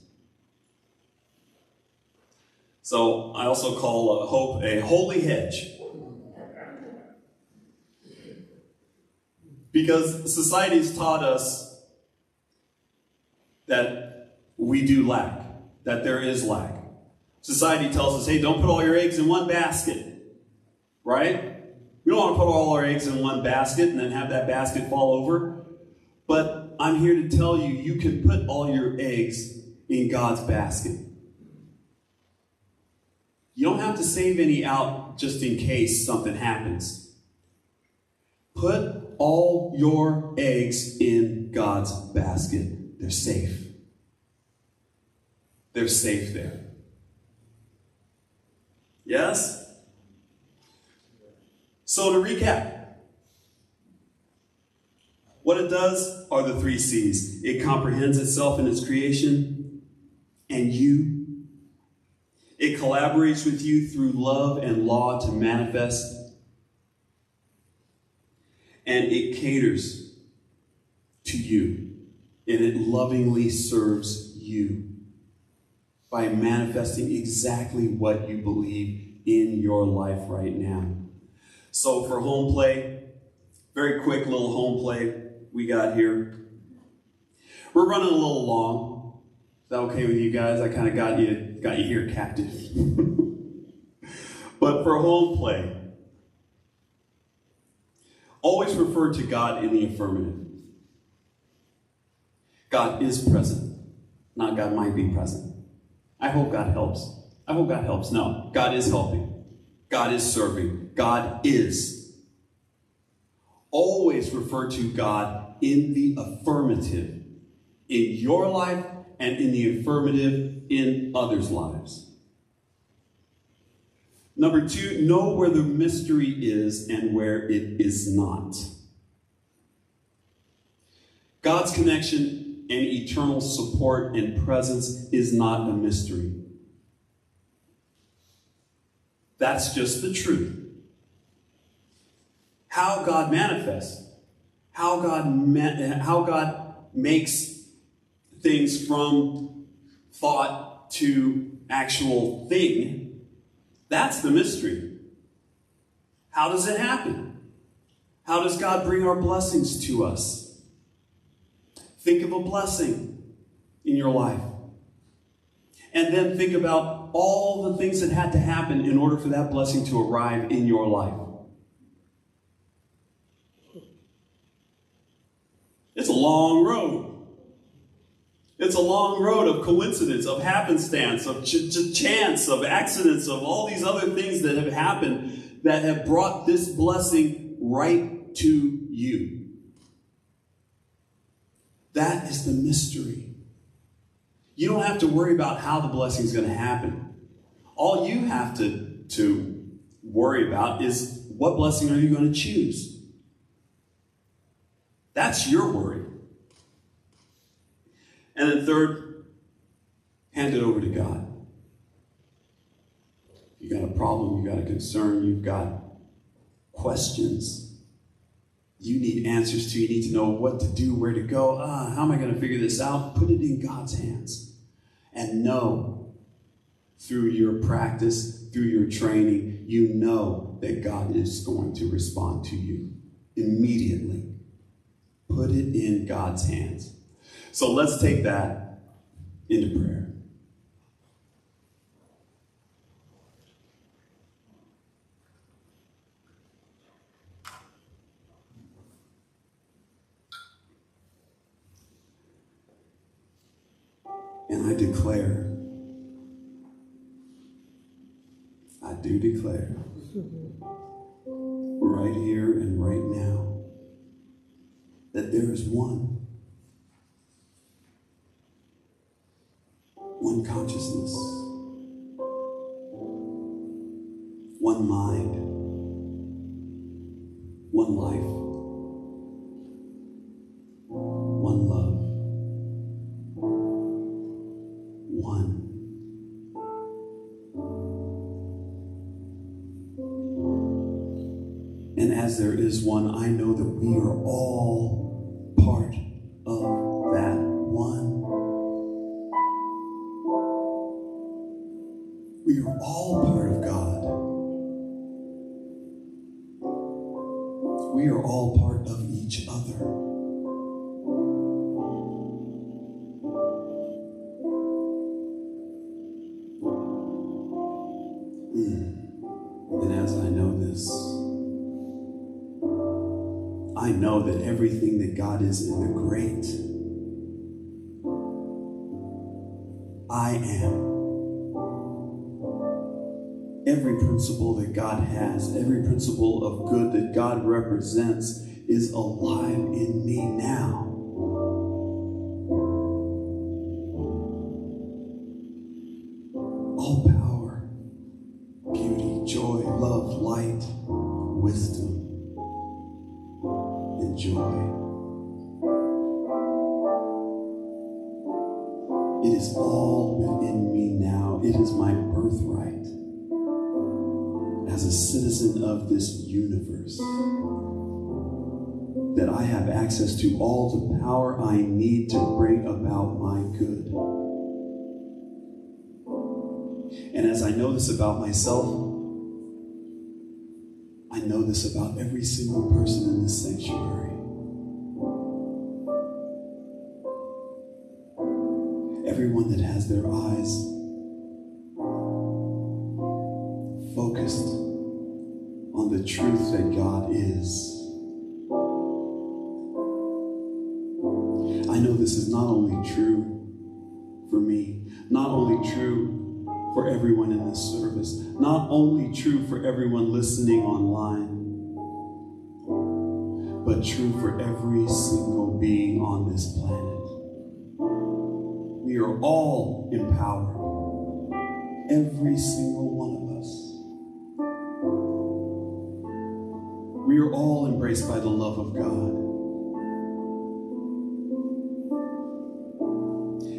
S2: So I also call hope a holy hedge. Because society's taught us that we do lack, that there is lack. Society tells us, hey, don't put all your eggs in one basket, right? We don't want to put all our eggs in one basket and then have that basket fall over. But I'm here to tell you, you can put all your eggs in God's basket. You don't have to save any out just in case something happens. Put all your eggs in God's basket. They're safe. They're safe there. Yes? So to recap, what it does are the 3 C's. It comprehends itself in its creation and you. It collaborates with you through love and law to manifest. And it caters to you. And it lovingly serves you by manifesting exactly what you believe in your life right now. So for home play, very quick little home play we got here. We're running a little long. Is that okay with you guys? I kind of got you here captive. But for home play, always refer to God in the affirmative. God is present, not God might be present. I hope God helps. I hope God helps. No, God is helping. God is serving. God is. Always refer to God in the affirmative in your life and in the affirmative in others' lives. Number 2, know where the mystery is and where it is not. God's connection and eternal support and presence is not a mystery. That's just the truth. How God manifests, how God makes things from thought to actual thing, that's the mystery. How does it happen? How does God bring our blessings to us? Think of a blessing in your life. And then think about all the things that had to happen in order for that blessing to arrive in your life. It's a long road. It's a long road of coincidence, of happenstance, of chance, of accidents, of all these other things that have happened that have brought this blessing right to you. That is the mystery. You don't have to worry about how the blessing is going to happen. All you have to worry about is what blessing are you going to choose. That's your worry. And then third, hand it over to God. You got a problem, you got a concern, you've got questions. You need answers to, you need to know what to do, where to go. How am I going to figure this out? Put it in God's hands. And know, through your practice, through your training, you know that God is going to respond to you immediately. Put it in God's hands. So let's take that into prayer. And I do declare, right here and right now, that there is one consciousness, one mind, one life, one love, one And as there is one, I know that we are all part of that one. We are all part of God. We are all part of each other. And as I know this, I know that everything that God is in the great, I am. Every principle that God has, every principle of good that God represents is alive in me now. All power, beauty, joy, love, light, wisdom, and joy. It is all within me now. It is my birthright as a citizen of this universe that I have access to all the power I need to bring about my good. And as I know this about myself, I know this about every single person in this sanctuary. Everyone that has their eyes focused on the truth that God is. I know this is not only true for me, not only true for everyone in this service, not only true for everyone listening online, but true for every single being on this planet. We are all empowered, every single one of us. We are all embraced by the love of God.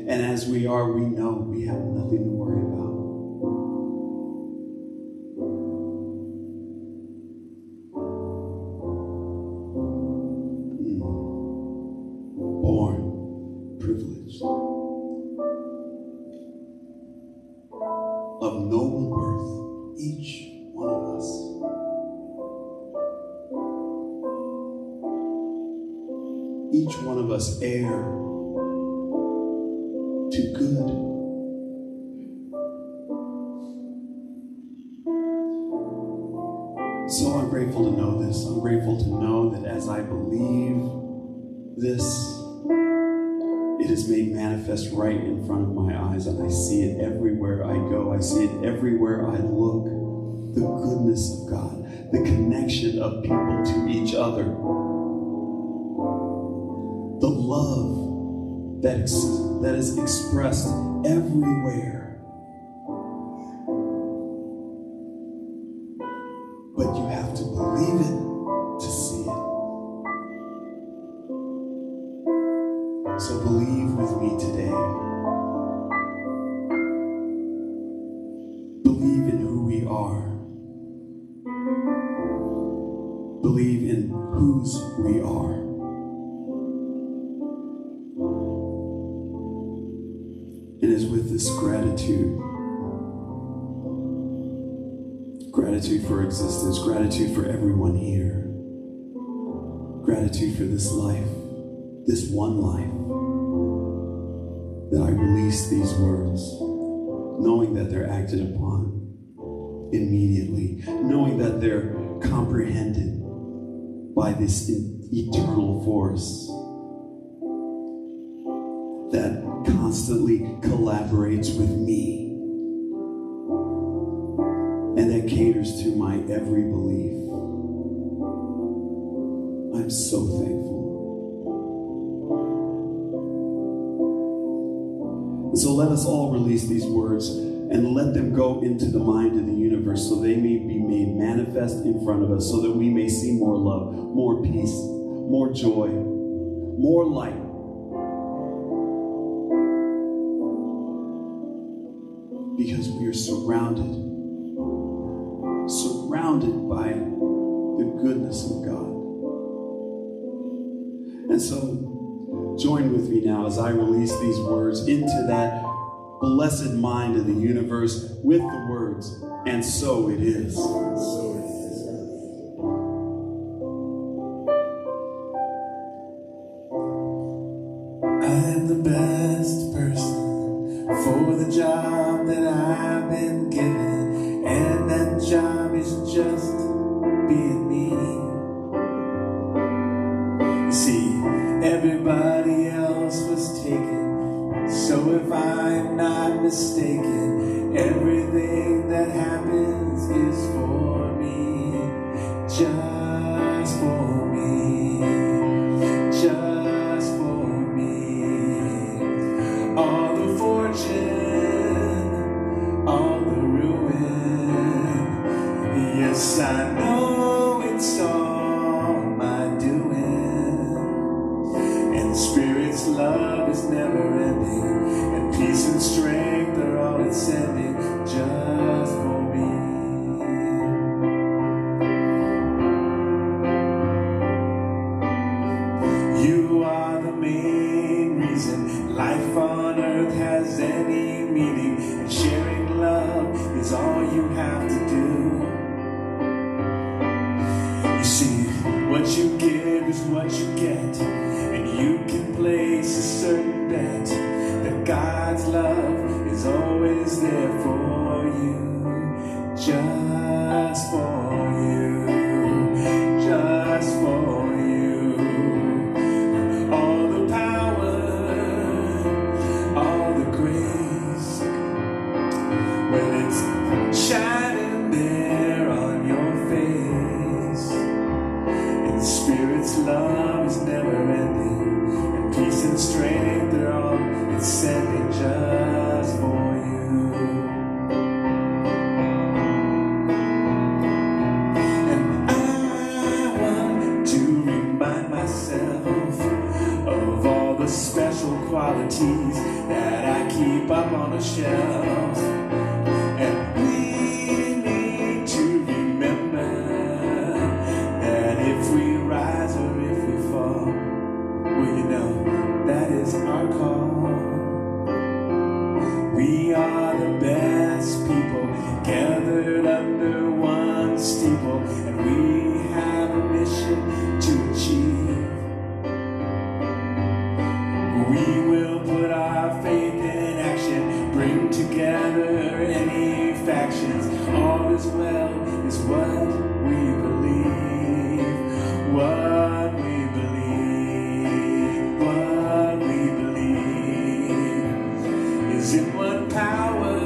S2: And as we are, we know we have nothing to worry about. Born privileged, of noble birth, each one of us. Each one of us heir to good. So I'm grateful to know this. I'm grateful to know that as I believe this, it is made manifest right in front of my eyes, and I see it everywhere I go. I see it everywhere I look. The goodness of God, the connection of people to each other, the love that is expressed everywhere. But you have to believe it to see it. So believe with me today. Believe in who we are. Believe in whose we are. And it's with this gratitude for existence, gratitude for everyone here, gratitude for this life, this one life, that I release these words, knowing that they're acted upon immediately, knowing that they're comprehended by this eternal force that constantly collaborates with me and that caters to my every belief. I'm so thankful. And so let us all release these words and let them go into the mind of the universe so they may be made manifest in front of us, so that we may see more love, more peace, more joy, more light. Because we are surrounded by the goodness of God. And so, join with me now as I release these words into that blessed mind of the universe with the words, and so it is. So it is.
S7: I'm the best person for the job that I've been given, and that job is just being me. You see, everybody else was taken, so if I'm not mistaken, everything that happens is for me, just for me, just for me. All the fortune, all the ruin, yes, I know it's all my doing. And Spirit's love is never ending, and peace and strength are all it's sending, just for me. You are the main reason life on earth has any meaning, and sharing love is all you have to do. You see, what you give is what you get, and you can place a certain bet that God's love is always there for you, just for you, just for you. All the power, all the grace, well, it's shining there on your face. And Spirit's love is never ending, and peace and strength are all it's sending, just for you. And I want to remind myself of all the special qualities that I keep up on a shelf. And we need to remember that if we rise or if we fall, well, you know, that is our call. We are the best people gathered under one steeple, and we have a mission to achieve. We will put our faith in action, bring together any factions. All is well is what we believe, what we believe, what we believe is in one power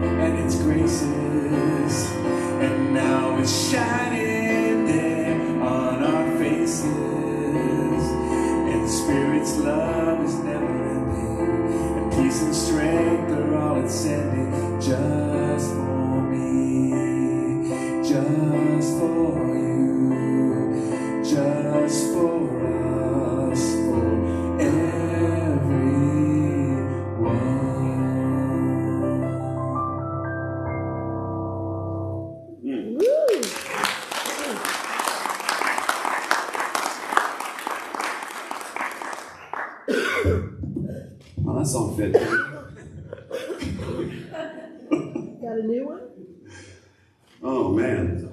S7: and its graces, and now it's shining there on our faces. And Spirit's love is never ending, and peace and strength are all it's sending, just for me, just for you, just for us, for everyone.
S2: Well, that song fit.
S3: Got a new one?
S2: Oh, man.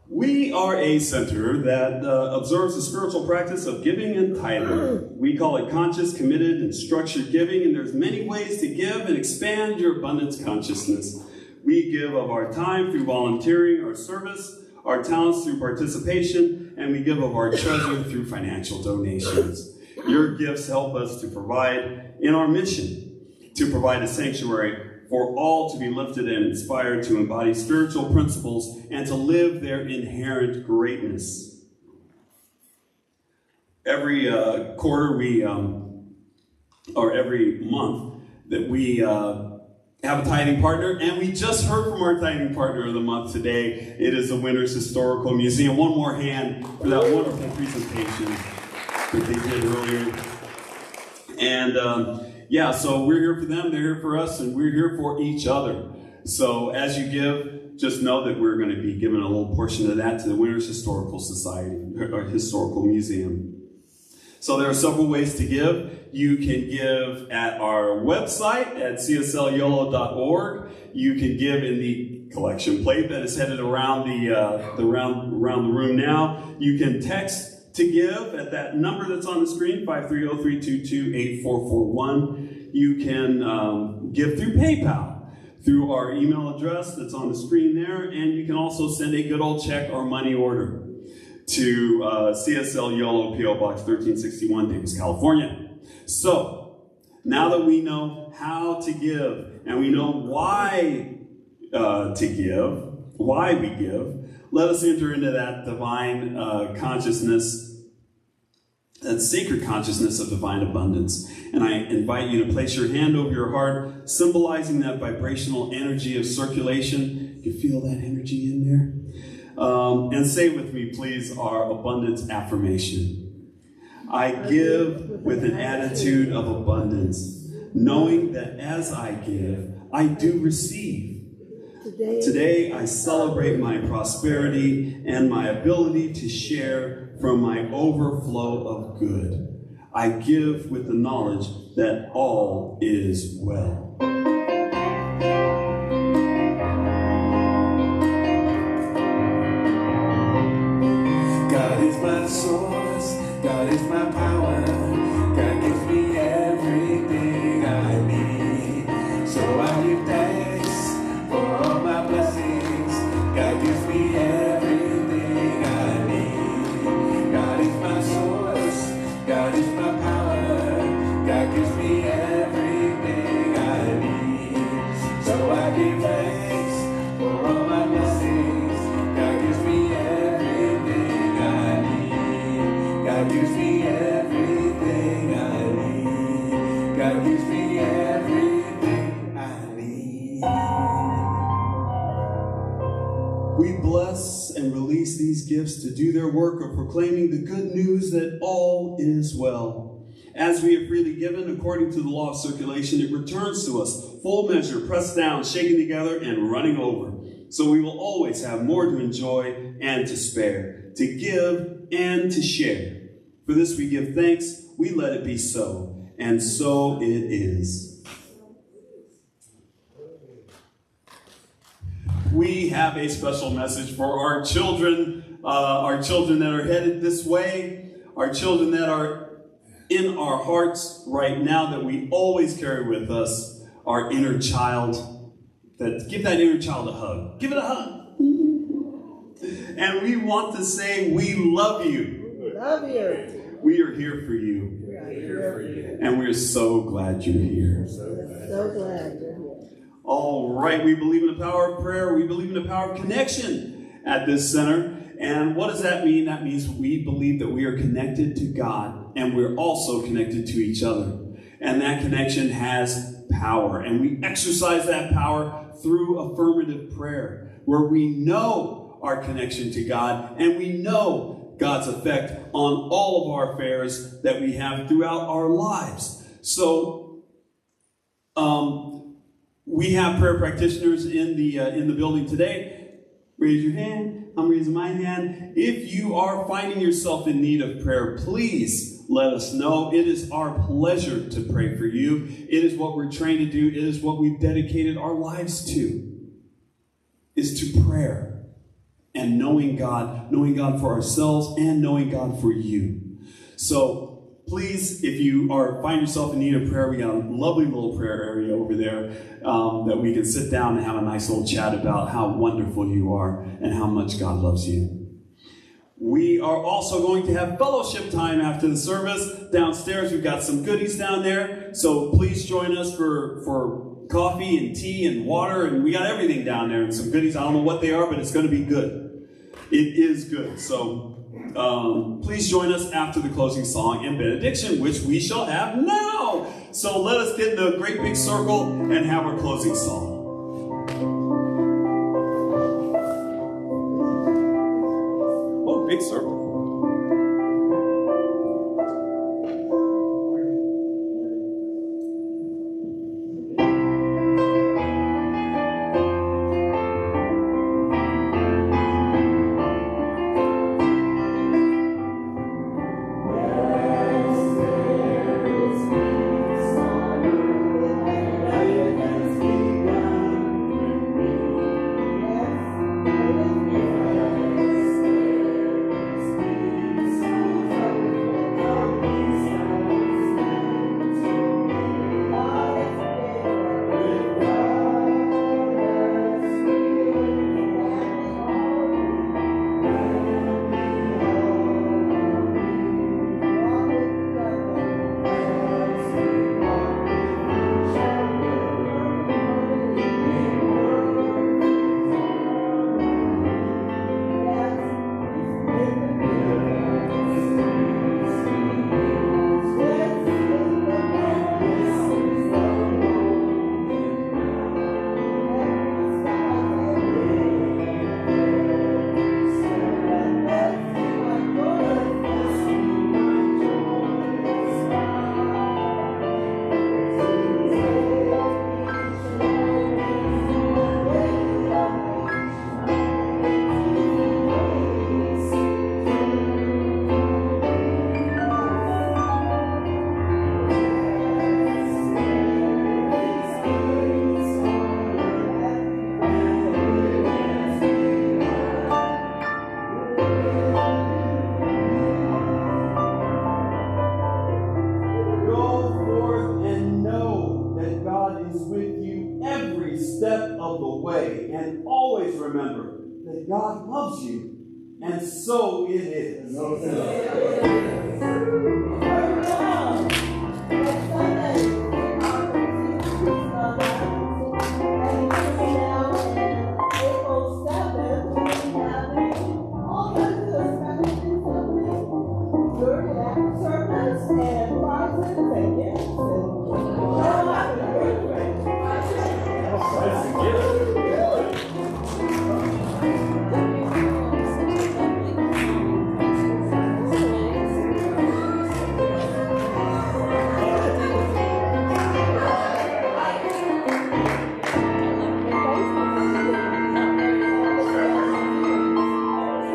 S2: We are a center that observes the spiritual practice of giving and tithing. We call it conscious, committed, and structured giving, and there's many ways to give and expand your abundance consciousness. We give of our time through volunteering, our service, our talents through participation, and we give of our treasure through financial donations. Your gifts help us to provide in our mission, to provide a sanctuary for all to be lifted and inspired to embody spiritual principles and to live their inherent greatness. Every quarter or every month that we have a tithing partner, and we just heard from our tithing partner of the month today. It is the Winters Historical Museum. One more hand for that wonderful presentation that they did earlier. And so we're here for them, they're here for us, and we're here for each other. So as you give, just know that we're going to be giving a little portion of that to the Winters Historical Society, or Historical Museum. So there are several ways to give. You can give at our website at cslyolo.org. You can give in the collection plate that is headed around around the room now. You can text to give at that number that's on the screen, 530-322-8441. You can give through PayPal, through our email address that's on the screen there, and you can also send a good old check or money order to CSL Yolo, P.O. Box 1361, Davis, California. So, now that we know how to give, and we know why we give, let us enter into that divine consciousness, that sacred consciousness of divine abundance. And I invite you to place your hand over your heart, symbolizing that vibrational energy of circulation. You feel that energy in there? And say with me, please, our abundance affirmation. I give with an attitude of abundance, knowing that as I give, I do receive. Today, I celebrate my prosperity and my ability to share from my overflow of good. I give with the knowledge that all is well.
S7: God is my source, God is my power, God gives me everything I need. So I give thanks for all my blessings, God gives me everything I need. God is my source, God is my power, God gives me everything I need. So I give thanks for all my blessings, God gives me everything I need. God gives me everything I need. God gives me everything I need.
S2: We bless and release these gifts to do their work of proclaiming the good news that all is well. As we have freely given, according to the law of circulation, it returns to us, full measure, pressed down, shaken together, and running over. So we will always have more to enjoy and to spare, to give and to share. For this we give thanks, we let it be so, and so it is. We have a special message for our children that are headed this way, our children that are in our hearts right now, that we always carry with us, our inner child. Give that inner child a hug. Give it a hug. And we want to say, we love you.
S3: We love you.
S2: We are here for you.
S3: We are here for you.
S2: And we're so glad you're here.
S3: We're so glad you're here.
S2: All right, we believe in the power of prayer. We believe in the power of connection at this center. And what does that mean? That means we believe that we are connected to God, and we're also connected to each other. And that connection has power. And we exercise that power through affirmative prayer, where we know our connection to God, and we know God's effect on all of our affairs that we have throughout our lives. So, we have prayer practitioners in the building today. Raise your hand. I'm raising my hand. If you are finding yourself in need of prayer, please let us know. It is our pleasure to pray for you. It is what we're trained to do. It is what we've dedicated our lives to, is to prayer and knowing God for ourselves and knowing God for you. So please, if you find yourself in need of prayer, we got a lovely little prayer area over there that we can sit down and have a nice little chat about how wonderful you are and how much God loves you. We are also going to have fellowship time after the service. Downstairs, we've got some goodies down there. So please join us for coffee and tea and water. And we got everything down there and some goodies. I don't know what they are, but it's going to be good. It is good. So please join us after the closing song and benediction, which we shall have now. So let us get in a great big circle and have our closing song. Oh, big circle.
S9: that God loves you. And so it is.
S3: Sunday.